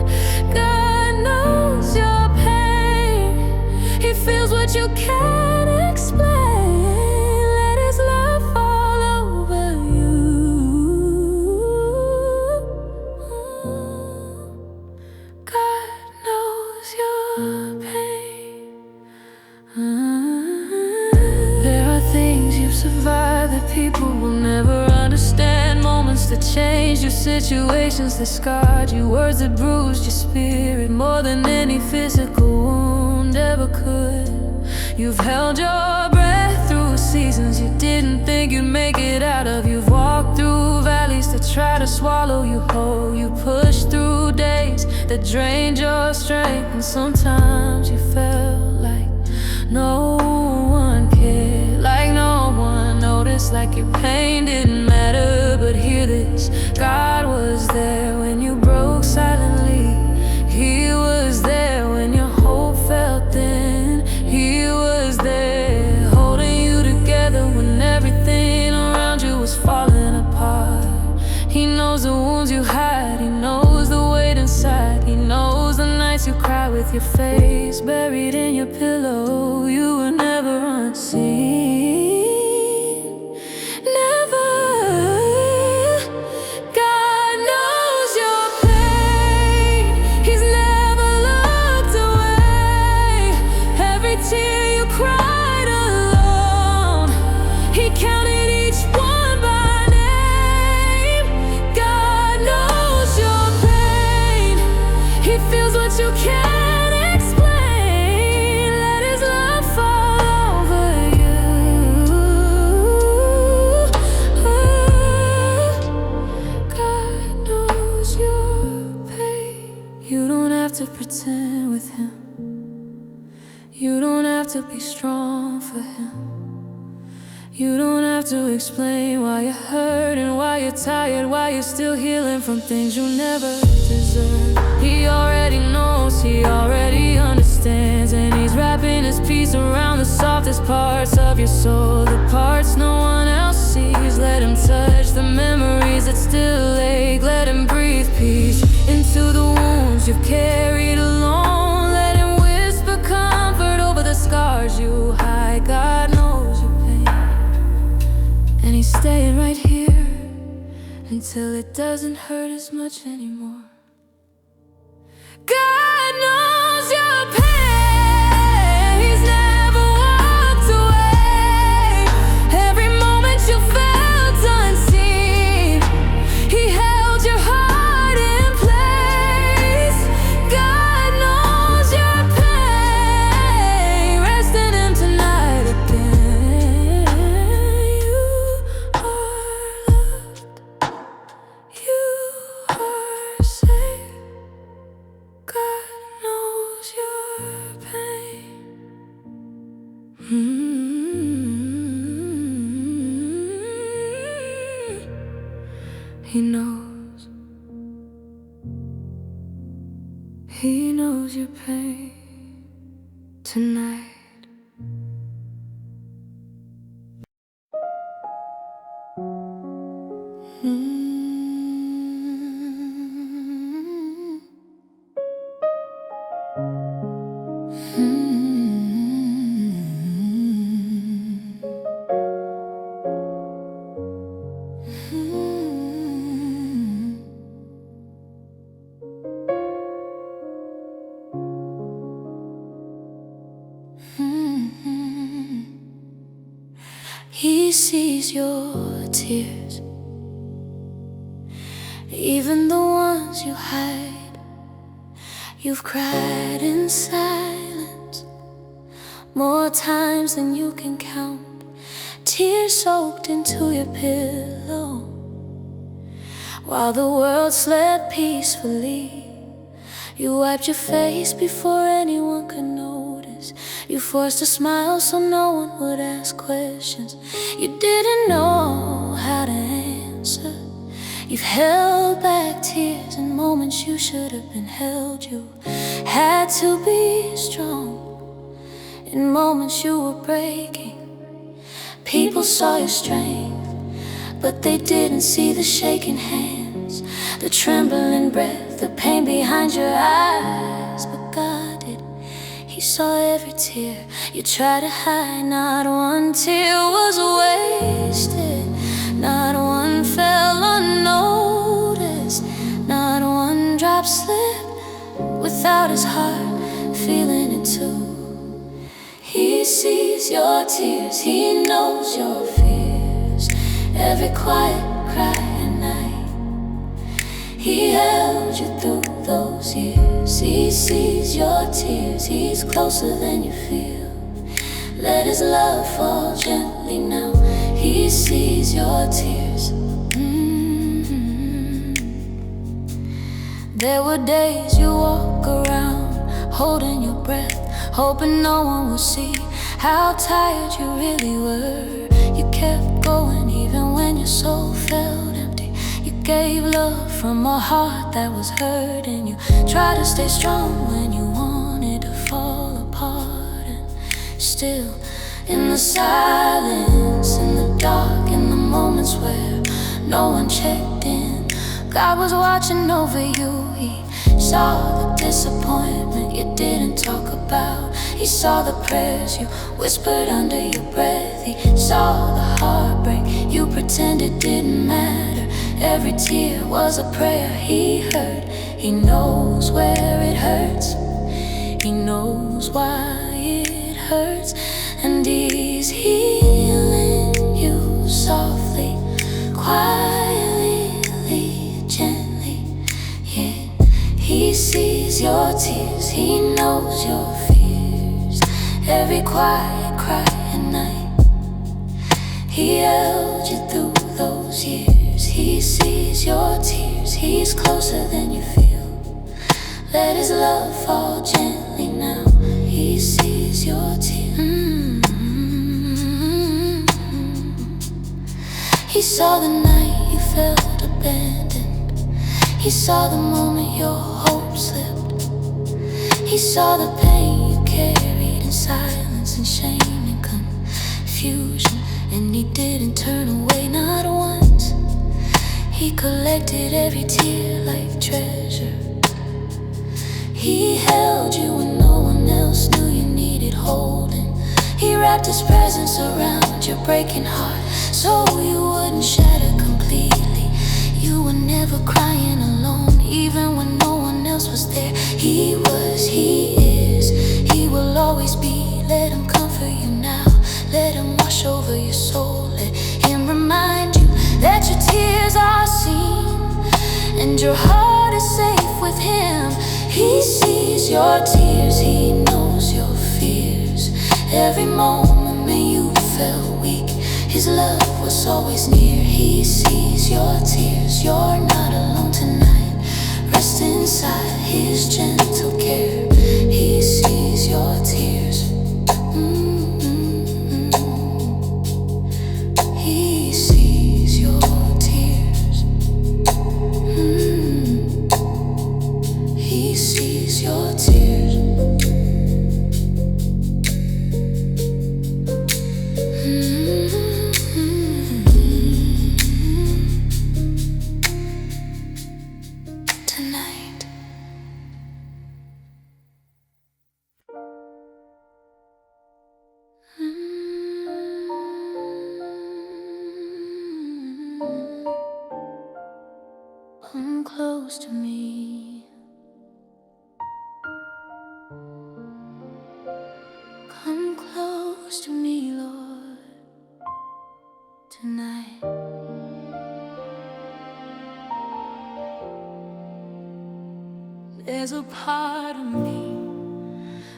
God knows your pain. He feels what you can't explain. Let his love fall over you. God knows your pain. There are things you've survived that people will never understand. Moments that changed your situations that scarred you. Words that bruised your spirit more than any physical wound ever could. You've held your breath through seasons you didn't think you'd make it out of. You've walked through valleys that try to swallow you whole. You pushed through days that drained your strength. And sometimes you felt like no one cared, like no one noticed, like your pain didn't matter. But hear this, God was there when you broke silently. He was your face buried in your pillow. You were never unseen, never. God knows your pain. He's never looked away. Every tear you cried alone, He counted each one by name. God knows your pain. He feels what you can't explain. Let His love fall over you. God knows your pain. You don't have to pretend with Him. You don't have to be strong for Him. You don't have to explain why you're hurt and why you're tired, why you're still healing from things you never deserved. He already knows, He already understands, and He's wrapping His peace around the softest parts of your soul, the parts no one else sees. Let Him touch the memories that still ache. Let Him breathe peace into the wounds you've carried alone. Let Him whisper comfort over the scars you hide. God knows your pain, and He's staying right here until it doesn't hurt as much anymore. God knows your pain. He's never walked away. Every moment you felt unseen, He held your heart in place. God knows your pain. Rest in Him tonight again. You are loved. You are safe. God knows your pain. He knows. He knows your pain tonight. He sees your tears, even the ones you hide. You've cried in silence more times than you can count. Tears soaked into your pillow while the world slept peacefully. You wiped your face before anyone could notice. You forced a smile so no one would ask questions. You didn't know how to answer. You've held back tears in moments you should have been held. You had to be strong in moments you were breaking. People saw your strength, but they didn't see the shaking hands, the trembling breath, the pain behind your eyes. But God did. He saw every tear you tried to hide. Not one tear was wasted. Not one fell unnoticed. Not one drop slipped without His heart feeling it too. He sees your tears, He knows your fears, every quiet cry at night. He held you through those years. He sees your tears, He's closer than you feel. Let His love fall gently now. He sees your tears. There were days you walk around holding your breath, hoping no one would see how tired you really were. You kept going even when your soul felt empty. You gave love from a heart that was hurting. You tried to stay strong when you wanted to fall apart. And still, in the silence, in the dark, in the moments where no one checked in, God was watching over you. He saw the disappointment you didn't talk about. He saw the prayers you whispered under your breath. He saw the heartbreak you pretended didn't matter. Every tear was a prayer he heard. He knows where it hurts, he knows why it hurts, and he's healing you softly, quietly, gently. Yeah, he sees your tears, he knows your fears. Every quiet cry at night, he held you through those years. He sees your tears, he's closer than you feel. Let his love fall gently now. He sees your tears. He saw the night you felt abandoned. He saw the moment your hope slipped. He saw the pain you carried in silence and shame and confusion. And he didn't turn away, not once. He collected every tear like treasure. He held you when no one else knew you needed holding. He wrapped his presence around your breaking heart, so you wouldn't shatter completely. You were never crying alone, even when no one else was there. He was, he is, he will always be. Let him comfort you now, let him wash over your soul. Let him remind you that your tears are seen and your heart is safe with him. He sees your tears, he knows your fears. Every moment when you felt weak, his love was always near. He sees your tears, you're not alone tonight. Rest inside his gentle care. He sees your tears. He sees your tears. He sees your tears. Tonight. Come close to me. Come close to me, Lord, tonight. There's a part of me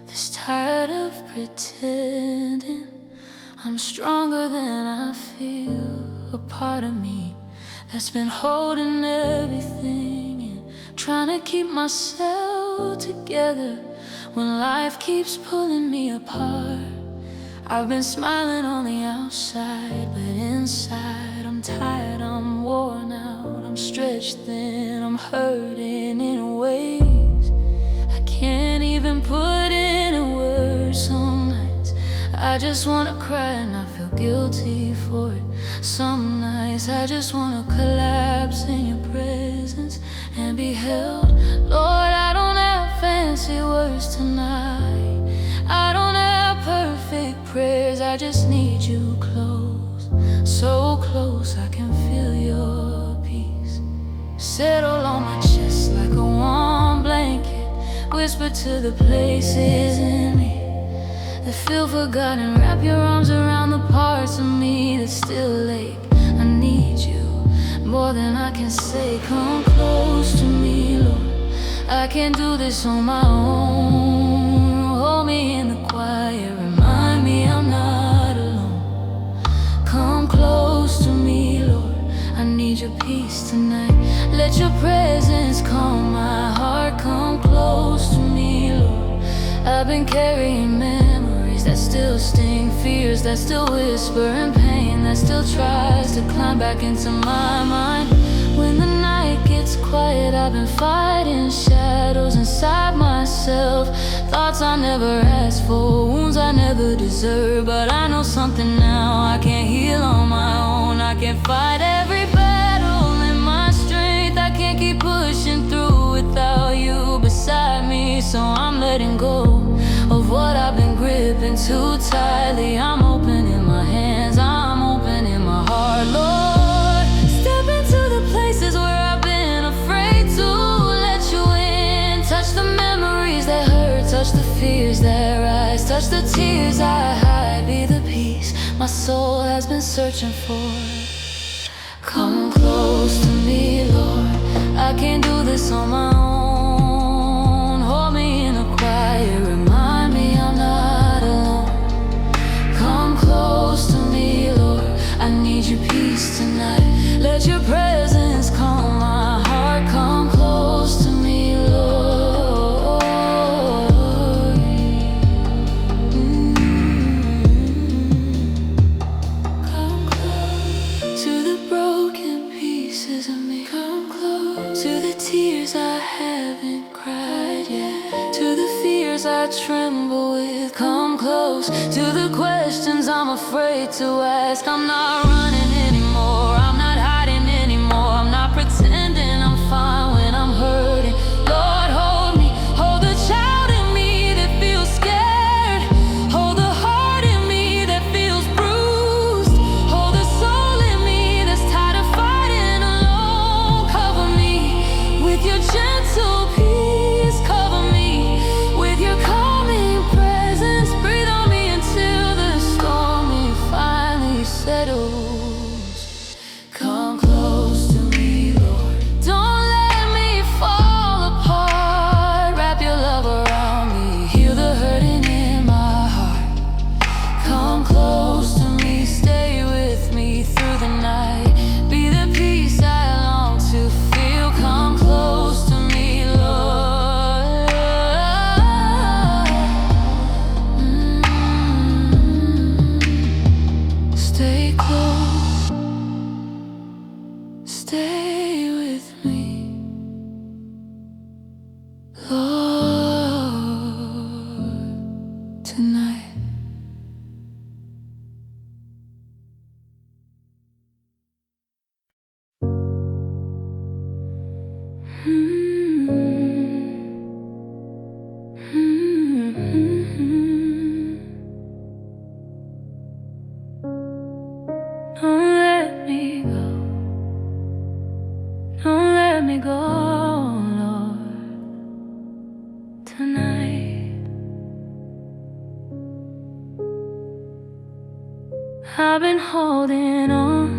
that's tired of pretending I'm stronger than I feel. A part of me that's been holding everything and trying to keep myself together when life keeps pulling me apart. I've been smiling on the outside, but inside I'm tired, I'm worn out, I'm stretched thin, I'm hurting in ways I can't even put into words. Some nights I just wanna cry and I feel guilty for it. Some nights I just wanna collapse in your presence and be held. Lord, I don't have fancy words tonight, I don't have perfect prayers. I just need you close, so close I can feel your peace. Settle on my chest like a warm blanket, whisper to the places in me that feel forgotten. Wrap your arms around the parts of me that still ache. I need you more than I can say. Come close to me, Lord, I can't do this on my own. Hold me in the quiet, remind me I'm not alone. Come close to me, Lord, I need your peace tonight. Let your presence calm my heart. Come close to me, Lord. I've been carrying memories that still sting, fears that still whisper, and pain that still tries to climb back into my mind. When the night gets quiet, I've been fighting shadows inside myself. Thoughts I never asked for, wounds I never deserved. But I know something now, I can't heal on my own. I can't fight every battle in my strength. I can't keep pushing through without you beside me. so I'm letting go of what I've been gripping too tightly. I'm opening my hands, I'm opening my heart, Lord. Step into the places where I've been afraid to let you in. Touch the memories that hurt, touch the fears that rise, touch the tears I hide. Be the peace my soul has been searching for. Come close to me, Lord. I can't do this on my own. Hold me in a quiet, remind me I'm not alone. Come close to me, Lord. I need your peace tonight. Let your presence calm my heart. Come close to me, Lord. Come close to the broken pieces of me. Come close to the tears I haven't cried yet, to the fears I tremble with. Come close to the questions I'm afraid to ask. I'm not running anymore, I'm not hiding anymore. I'm not pretending I'm fine when I'm hurting. Lord, hold me, hold the child in me that feels scared. Hold the heart in me that feels bruised. Hold the soul in me that's tired of fighting alone. Cover me with your gentle peace. Cover me with your calming presence. Breathe on me until the storm finally settles. Come close to me, Lord. Don't let me fall apart. Wrap your love around me. Heal the hurting in my heart. Come close to me. Stay with me through the night. Be the peace I long to feel. Come close to me, Lord. Stay close. Stay with me, Lord, tonight. Don't let me go. Don't let me go, Lord, tonight. I've been holding on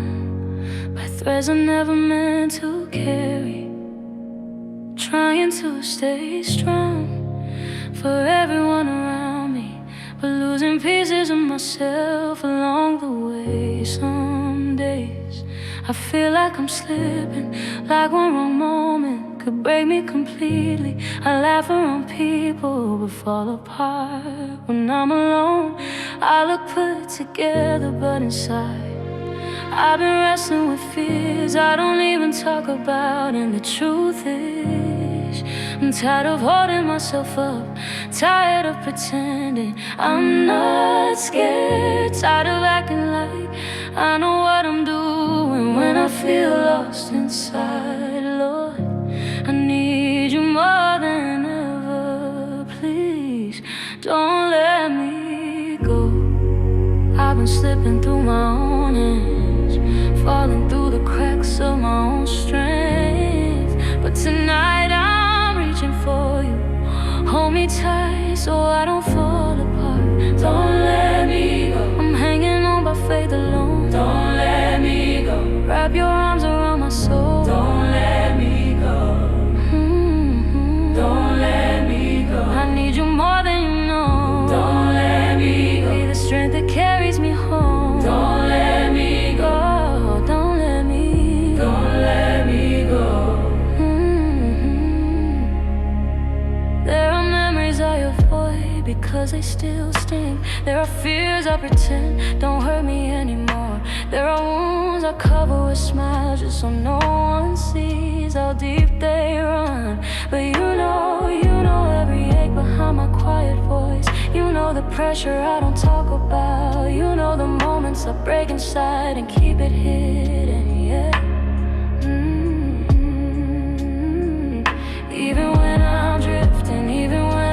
by threads I never meant to carry, trying to stay strong for everyone around me, but losing pieces of myself along the way. Some days I feel like I'm slipping, like one wrong moment could break me completely. I laugh around people but fall apart when I'm alone. I look put together but inside I've been wrestling with fears I don't even talk about. And the truth is I'm tired of holding myself up, tired of pretending I'm not scared, tired of acting like I know what I'm doing when I feel lost inside. Lord, I need you more than ever. Please don't let me go. I've been slipping through my own hands, falling through the cracks of my own strength. But tonight I'm reaching for you. Hold me tight so I don't fall apart. Don't let me go. I'm hanging on by faith alone. Don't let me go. Wrap your arms around my soul. Don't let me go. Don't let me go. I need you more than you know. Don't let me go. Be the strength that carries me home. Don't let me go. Don't let me go. Don't let me go. There are memories I avoid because they still sting. There are fears I pretend don't hurt me anymore. There are wounds I cover with smiles just so no one sees how deep they run. But you know every ache behind my quiet voice. You know the pressure I don't talk about. You know the moments I break inside and keep it hidden, yeah. Even when I'm drifting, even when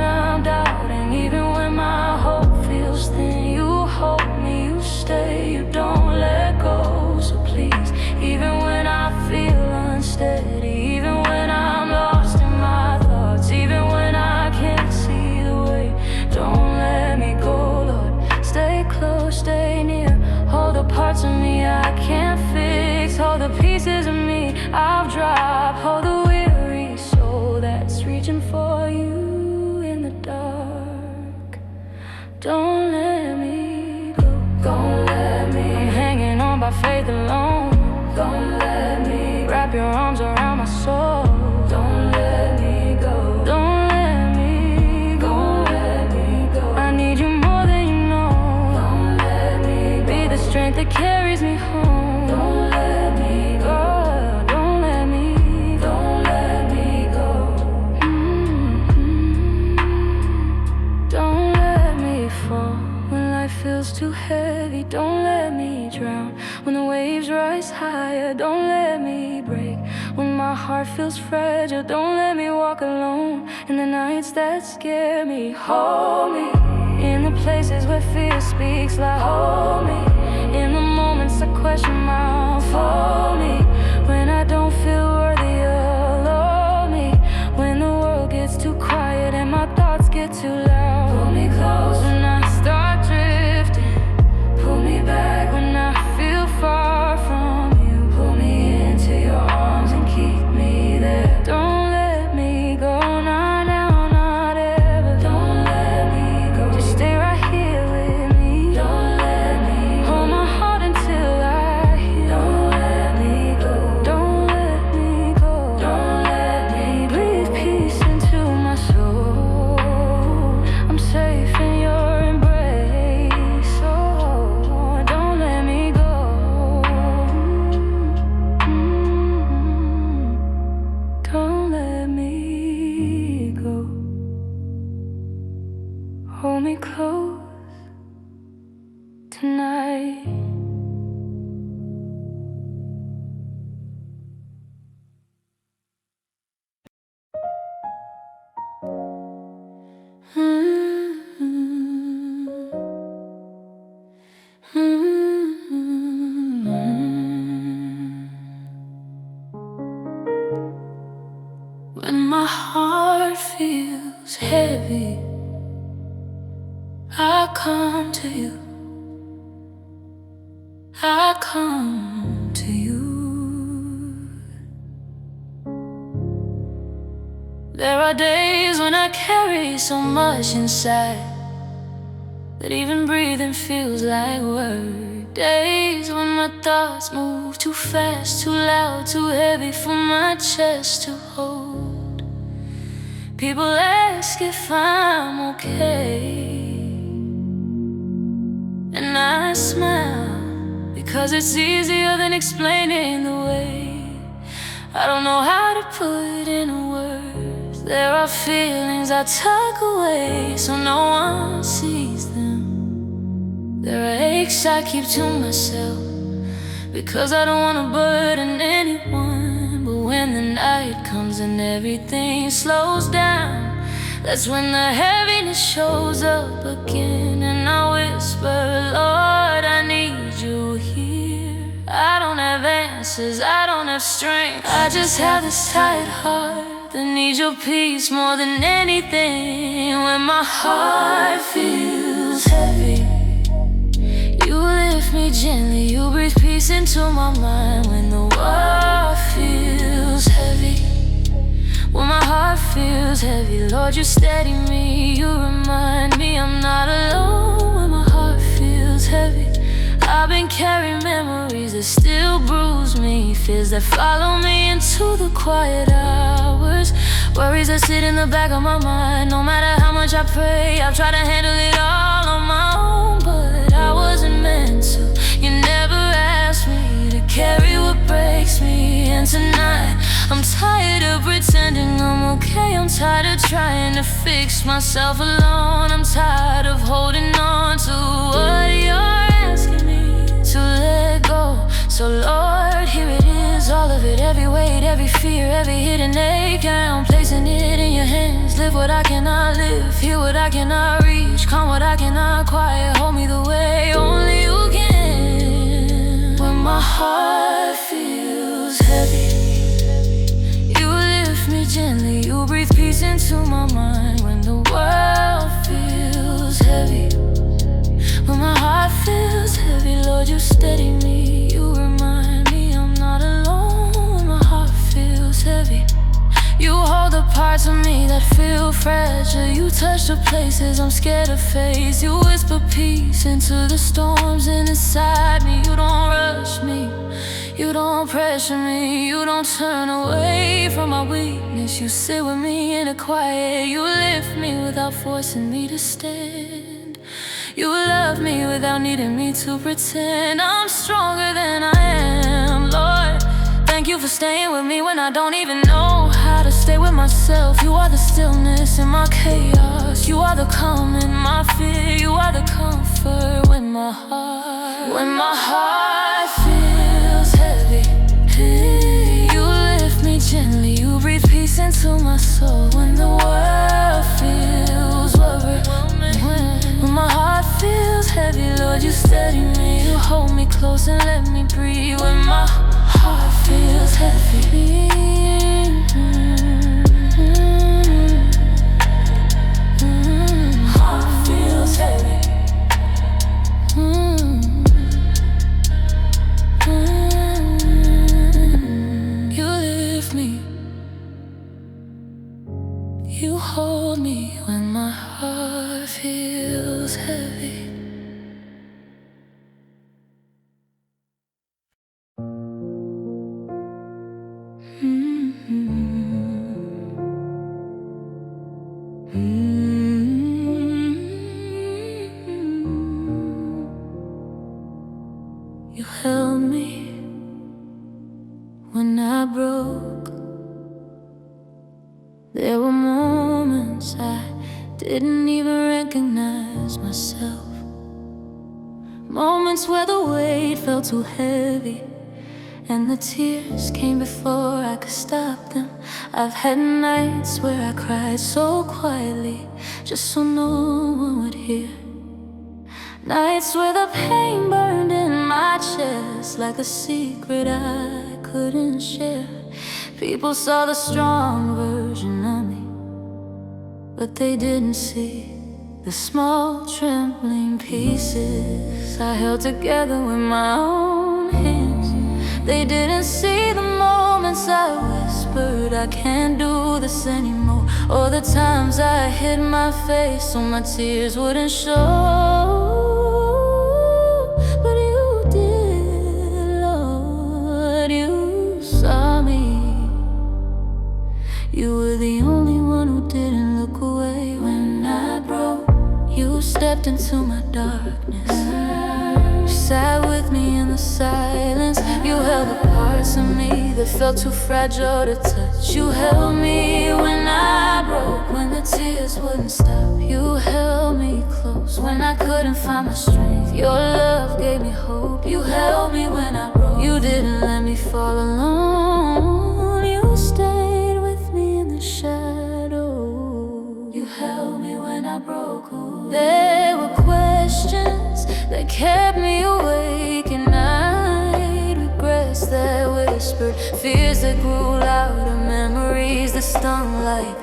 Don't let me go. Don't let me. I'm hanging on by faith alone. Don't let me. Wrap your arms around my soul. Don't let me go. Don't let me go. Don't let me go. I need you more than you know. Don't let me go. Be the strength that carries me home. Don't let me go. Don't let me. Don't let me go. Don't let me fall when life feels too heavy. Don't let me drown when the waves rise higher. Don't let me break when my heart feels fragile. Don't let me walk alone in the nights that scare me. Hold me in the places where fear speaks loud. Hold me in the moments I question my for me when I don't feel worthy. Alone me when the world gets too quiet and my thoughts get too loud. Pull me close when I start drifting. Pull me back when I feel far from you. Pull me into your arms and keep me there. Don't let me go, not now, not ever. Don't let me go. Just stay right here with me. Don't let me go. Hold my heart until I heal. Don't let me go. Don't let me go. Don't let me breathe peace into my soul. I'm safe in your embrace. Oh, don't let me go. Don't let me go. Hold me close tonight. When my heart feels heavy, I come to you. I come to you. There are days when I carry so much inside that even breathing feels like work. Days when my thoughts move too fast, too loud, too heavy for my chest to hold. People ask if I'm okay, and I smile because it's easier than explaining the way. I don't know how to put in words. There are feelings I tuck away so no one sees them. There are aches I keep to myself because I don't want to burden anyone. But when the night comes and everything slows down, that's when the heaviness shows up again. And I whisper, Lord, I need you here. I don't have answers, I don't have strength. I just have this tight heart that needs your peace more than anything. When my heart feels heavy, you lift me gently, you breathe peace into my mind. When the world feels heavy, when my heart feels heavy, Lord, you steady me. You remind me I'm not alone. When my heart feels heavy, I've been carrying memories that still bruise me, fears that follow me into the quiet hours, worries that sit in the back of my mind. No matter how much I pray, I've tried to handle it all on my own, but I wasn't meant to. You never asked me to carry what breaks me. And tonight, I'm tired of pretending I'm okay. I'm tired of trying to fix myself alone. I'm tired of holding on to what you're asking me to let go. So Lord, here it is, all of it, every weight, every fear, every hidden ache. I'm placing it in your hands. Live what I cannot live, hear what I cannot reach, calm what I cannot quiet. Hold me the way only you can. When my heart feels heavy, you lift me gently, you breathe peace into my mind. When the world feels heavy, when my heart feels heavy, Lord, you steady me. You remind me I'm not alone. When my heart feels heavy, you hold the part parts of me that feel fragile. You touch the places I'm scared to face. You whisper peace into the storms, and inside me you don't rush me, you don't pressure me, you don't turn away from my weakness. You sit with me in the quiet. You lift me without forcing me to stand. You love me without needing me to pretend. I'm stronger than I am, Lord. Thank you for staying with me when I don't even know how to stay with myself. You are the stillness in my chaos. You are the calm in my fear. You are the comfort when my heart feels heavy. You lift me gently. You breathe peace into my soul when the world feels overwhelming. When my heart feels heavy, Lord, you steady me. You hold me close and let me breathe. When my heart feels heavy, heart feels heavy. You lift me, you hold me when my heart feels heavy. You held me when I broke. There were moments I didn't even recognize myself. Moments where the weight felt too heavy and the tears came before I could stop them. I've had nights where I cried so quietly, just so no one would hear. Nights where the pain burned in my chest like a secret I couldn't share. People saw the strong version of me, but they didn't see the small trembling pieces I held together with my own hands. They didn't see the moments I whispered, I can't do this anymore, or the times I hid my face so my tears wouldn't show. But you did, Lord, you saw me. You were the only one who didn't look away when I broke. You stepped into my darkness. You sat with me in the silence. You held the parts of me that felt too fragile to touch. You held me when I broke, when the tears wouldn't stop. You held me close when I couldn't find my strength. Your love gave me hope. You held me when I broke. You didn't let me fall alone. You stayed with me in the shadow. You held me when I broke. There were questions that kept me awake at night, regrets that whispered, fears that grew louder, memories that stung like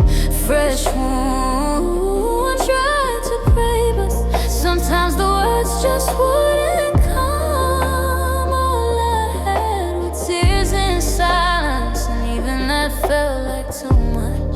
fresh wounds. I tried to pray, but sometimes the words just wouldn't come. All I had were tears and silence, and even that felt like too much.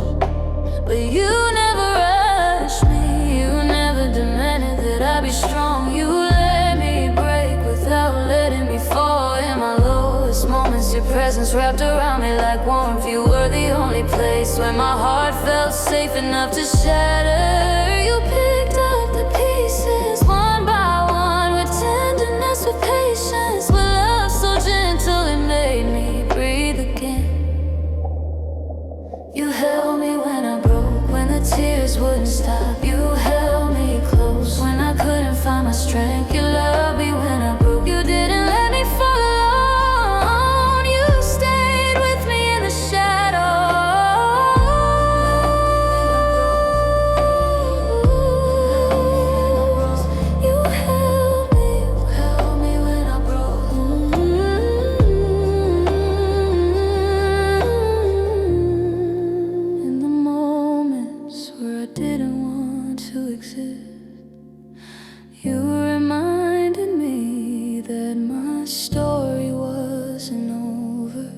But you never rushed me, you never demanded that I be strong. You let me break without letting me fall. In my lowest moments, your presence wrapped around me like warmth. You were the only place where my heart felt safe enough to shatter. You picked up the pieces one by one, with tenderness, with patience, with love so gentle it made me breathe again. You held me when I broke, when the tears wouldn't stop. You held me close when I couldn't find my strength. You loved me when I broke. You didn't let me fall alone. You stayed with me in the shadows. You held me when I broke. In the moments where I didn't want to exist, you reminded me that my story wasn't over.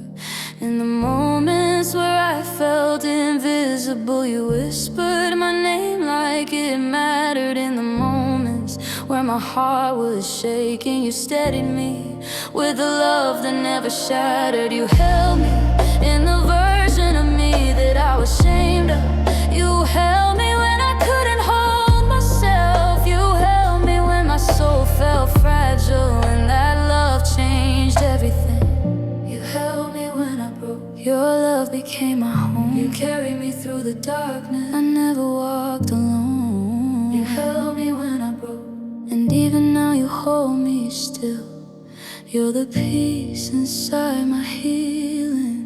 In the moments where I felt invisible, invisible. You whispered my name like it mattered. In the moments where my heart was shaking, you steadied me with a love that never shattered. You held me in the version of me that I was ashamed of. You held me when I couldn't hold myself. You held me when my soul felt fragile, and that love changed everything. You held me when I broke. Your love became my home. You carried me through the darkness. I never walked alone. You held me when I broke, and even now you hold me still. You're the peace inside my healing.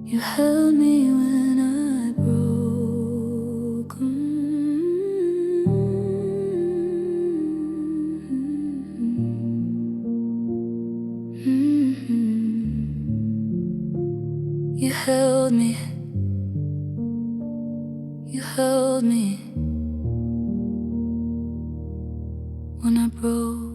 You held me when I broke. You held me. You held me when I broke.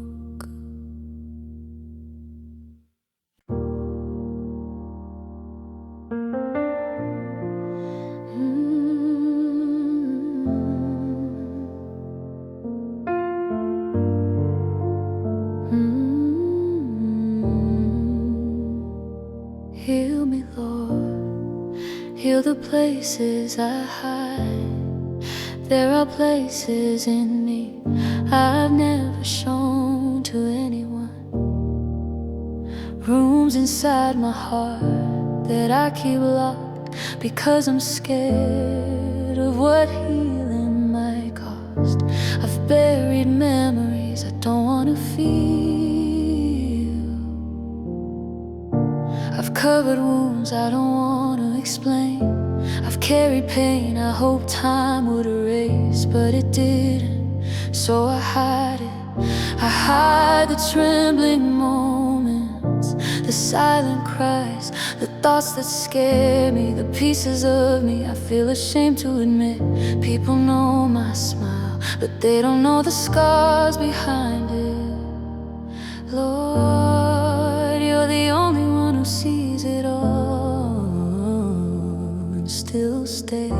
Heal me, Lord. Heal the places I hide. There are places in me I've never shown to anyone. Rooms inside my heart that I keep locked because I'm scared of what healing might cost. I've buried memories I don't want to feel. I've covered wounds I don't want to explain. I've carried pain I hoped time would erase, but it didn't, so I hide it. I hide the trembling moments, the silent cries, the thoughts that scare me, the pieces of me I feel ashamed to admit. People know my smile, but they don't know the scars behind it. Lord, you're the only one who sees it all and still stays.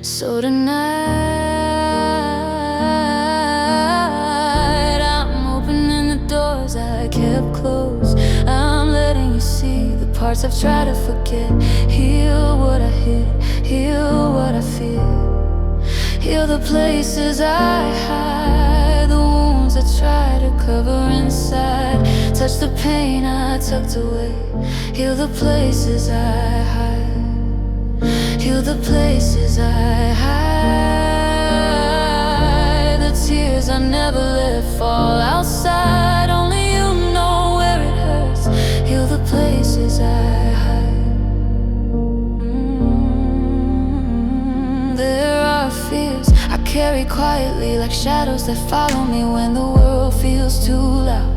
So tonight I'm opening the doors I kept closed. I'm letting you see the parts I've tried to forget. Heal what I hid, heal what I fear. Heal the places I hide, the wounds I try to cover inside. Touch the pain I tucked away. Heal the places I hide. Heal the places I hide. The tears I never let fall outside. Only you know where it hurts. Heal the places I hide. There are fears I carry quietly, like shadows that follow me when the world feels too loud.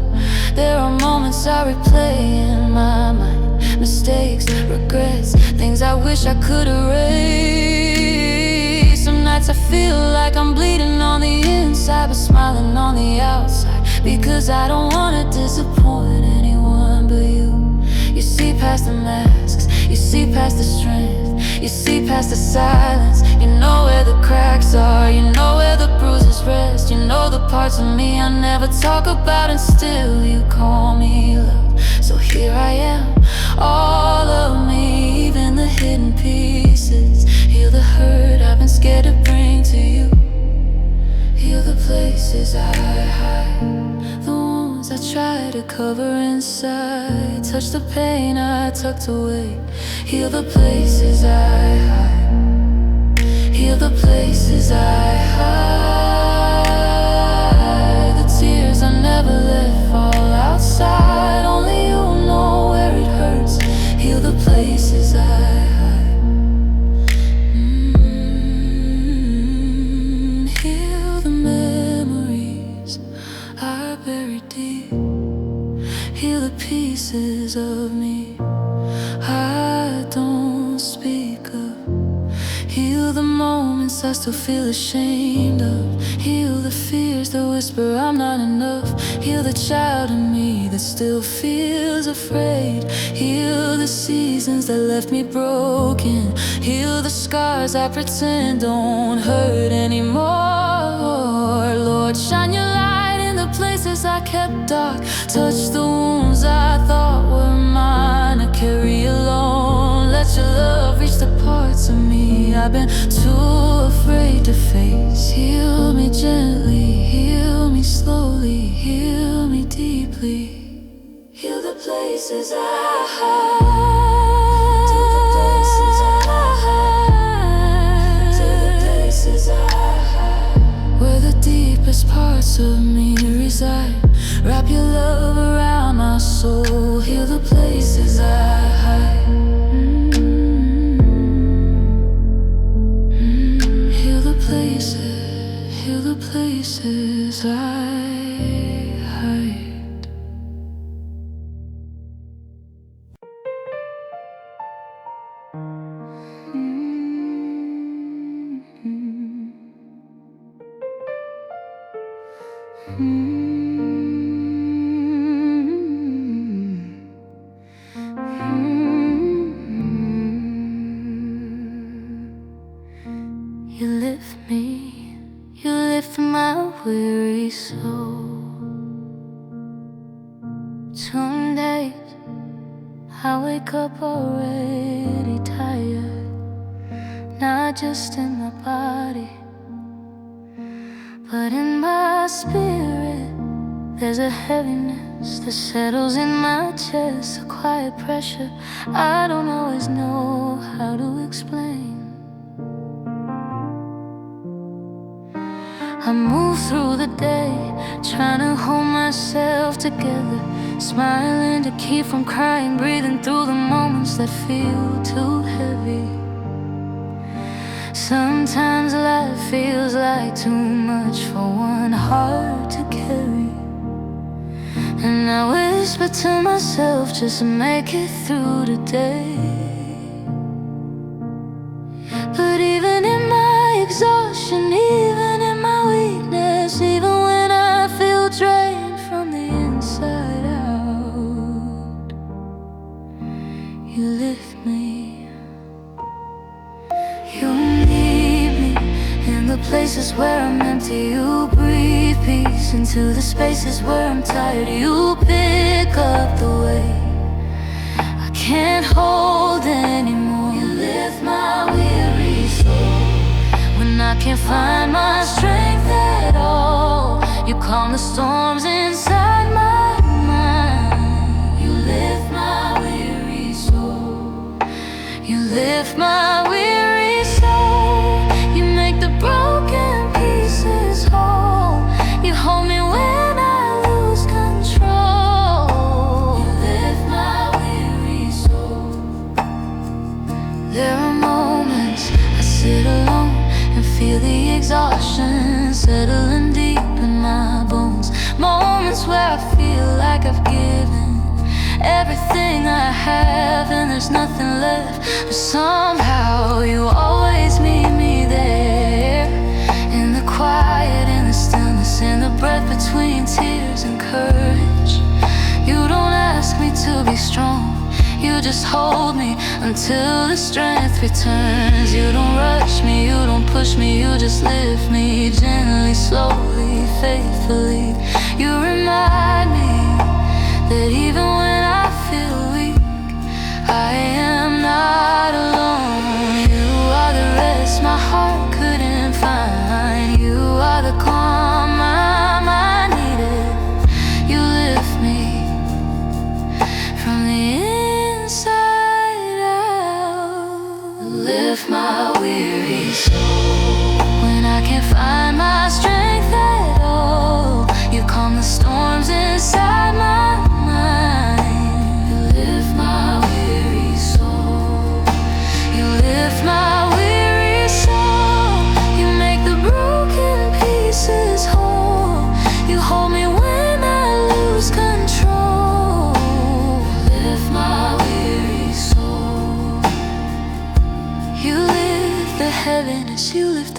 There are moments I replay in my mind, mistakes, regrets, things I wish I could erase. Some nights I feel like I'm bleeding on the inside, but smiling on the outside, because I don't wanna disappoint anyone but you. You see past the masks, you see past the strength, you see past the silence. You know where the cracks are, you know where the bruises rest. You know the parts of me I never talk about, and still you call me love. So here I am, all of me, even the hidden pieces. Heal the hurt I've been scared to bring to you. Heal the places I hide, the wounds I try to cover inside. Touch the pain I tucked away. Heal the places I hide. Heal the places I hide. The tears I never let fall outside. Only you know where it hurts. Heal the places I hide. Heal the memories I buried deep. Heal the pieces of me I don't speak of. Heal the moments moments I still feel ashamed of. Heal the fears that whisper I'm not enough. Heal the child in me that still feels afraid. Heal the seasons that left me broken. Heal the scars I pretend don't hurt anymore. Lord, shine your light in the places I kept dark. Touch the wounds I thought were mine to carry alone. Let your love reach the parts of me I've been too afraid to face. Heal me gently, heal me slowly, heal me deeply. Heal the places I hide. To the places I hide. To the places I hide. Where the deepest parts of me reside. Wrap your love around my soul. Heal the places I hide. Heal the places I hide. You lift me, you lift my weary soul. Some days I wake up already tired, not just in my body, but in my spirit. There's a heaviness that settles in my chest, a quiet pressure I don't always know how to explain. I move through the day, trying to hold myself together, smiling to keep from crying, breathing through the moments that feel too heavy. Sometimes life feels like too much for one heart to carry, and I whisper to myself just to make it through the day. But even in my exhaustion, even in my weakness, even when I feel drained from the inside out, you lift me. You need me in the places where I'm empty. You breathe peace into the spaces where I'm tired. You pick up the weight I can't hold anymore. You lift my weary soul when I can't find my strength at all. You calm the storms inside my mind. You lift my weary soul. You lift my weary soul. You make the broken pieces whole. You hold me when I lose control. You lift my weary soul. There are moments I sit alone and feel the exhaustion settling deep in my bones. Moments where I feel like I've given everything I have and there's nothing left, but somehow you always meet me there. In the quiet, in the stillness, in the breath between tears and courage. You don't ask me to be strong, you just hold me until the strength returns. You don't rush me, you don't push me, you just lift me gently, slowly, faithfully. You remind me that even when I feel weak, I am not alone. You are the rest my heart couldn't find. You are the calm my mind needed. You lift me from the inside out. Lift my weary soul when I can't find my strength at all. You calm the storms inside my mind.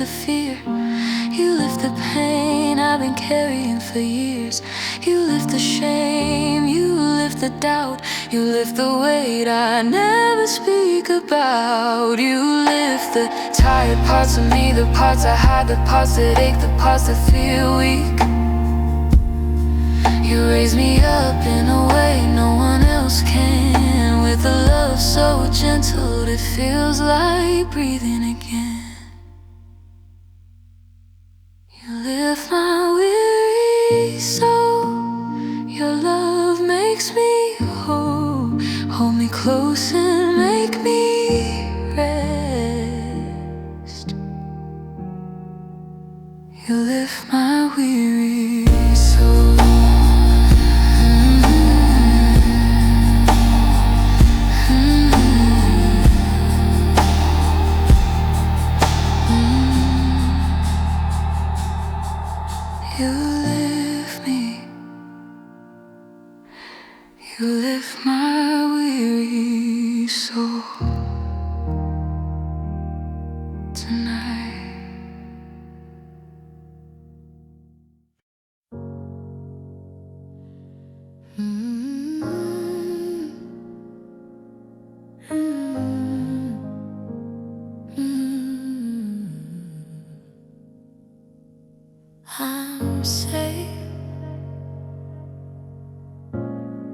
fear. You lift the pain I've been carrying for years. You lift the shame, you lift the doubt. You lift the weight I never speak about. You lift the tired parts of me, the parts I hide, the parts that ache, the parts that feel weak. You raise me up in a way no one else can, with a love so gentle it feels like breathing again. You lift my weary soul. Your love makes me whole. Hold me close and make me rest. You lift my weary soul. You lift me. You lift my weary soul tonight. I'm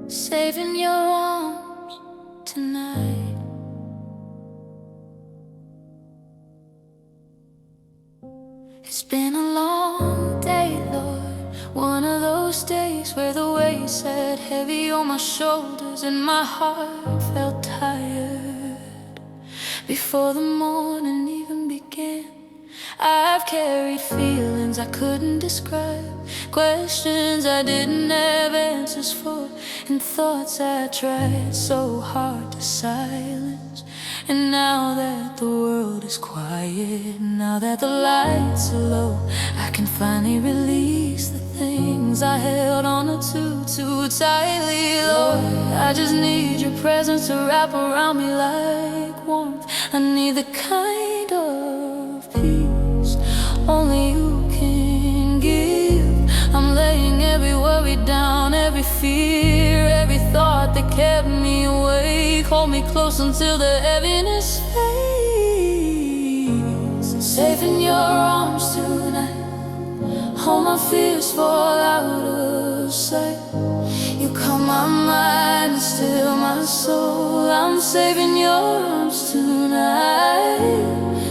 safe in your arms tonight. It's been a long day, Lord. One of those days where the weight sat heavy on my shoulders and my heart felt tired before the morning even began. I've carried feelings I couldn't describe, questions I didn't have answers for, and thoughts I tried so hard to silence. And now that the world is quiet, now that the lights are low, I can finally release the things I held on to too tightly. Lord, I just need your presence to wrap around me like warmth. I need the kind of peace only you can give. I'm laying every worry down, every fear, every thought that kept me awake. Hold me close until the heaviness fades. Safe in your arms tonight. All my fears fall out of sight. You calm my mind and still my soul. I'm safe in your arms tonight.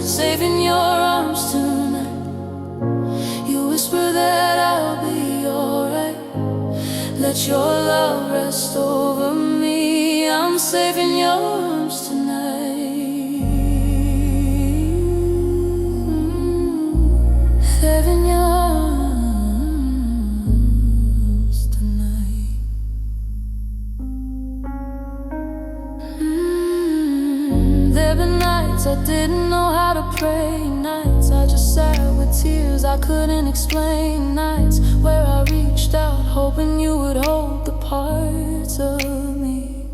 Safe in your arms tonight. You whisper that I'll be alright. Let your love rest over me. I'm safe in your arms tonight. Safe in your arms tonight. There've been nights I didn't know how to pray, nights I just sat with tears I couldn't explain, nights where I reached out hoping you would hold the parts of me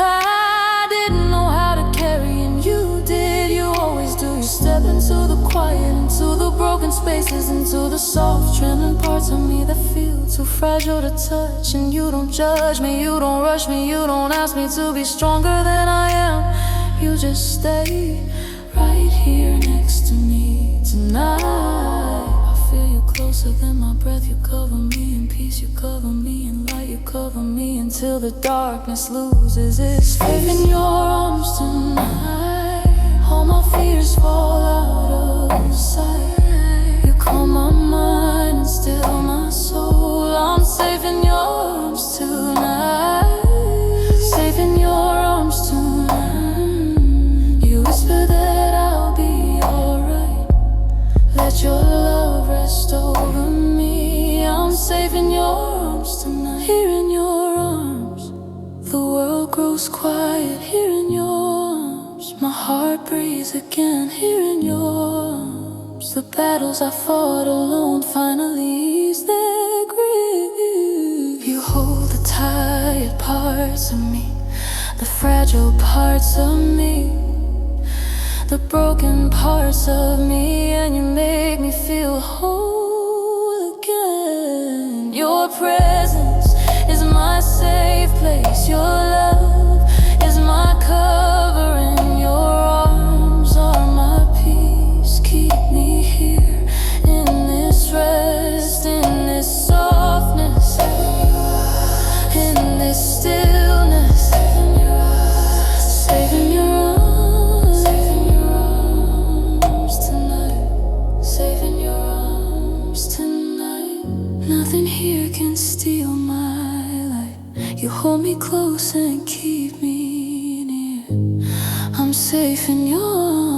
I didn't know how to carry, and you did, you always do. You step into the quiet, into the broken spaces, into the soft trembling parts of me that feel too fragile to touch. And you don't judge me, you don't rush me, you don't ask me to be stronger than I am. You just stay right here next to me tonight. I feel you closer than my breath. You cover me in peace, you cover me in light. You cover me until the darkness loses its face. Safe in your arms tonight. All my fears fall out of sight. You calm my mind and still my soul. I'm safe in your arms tonight. Safe in your arms tonight. You whisper that I'll be alright. Let your love rest over me. I'm safe in your arms tonight. Here in your arms, the world grows quiet. Here in your arms, my heart breathes again. Here in your arms, the battles I fought alone finally ease their grip. You hold the tired parts of me, the fragile parts of me, the broken parts of me, and you make me feel whole again. Your presence is my safe place. Your love is my covering. Your arms are my peace. Keep me here in this rest, in this softness, in this stillness. Safe in your arms, safe in your arms tonight. Safe in your arms tonight. Nothing here can steal my light. You hold me close and keep me near. I'm safe in your arms.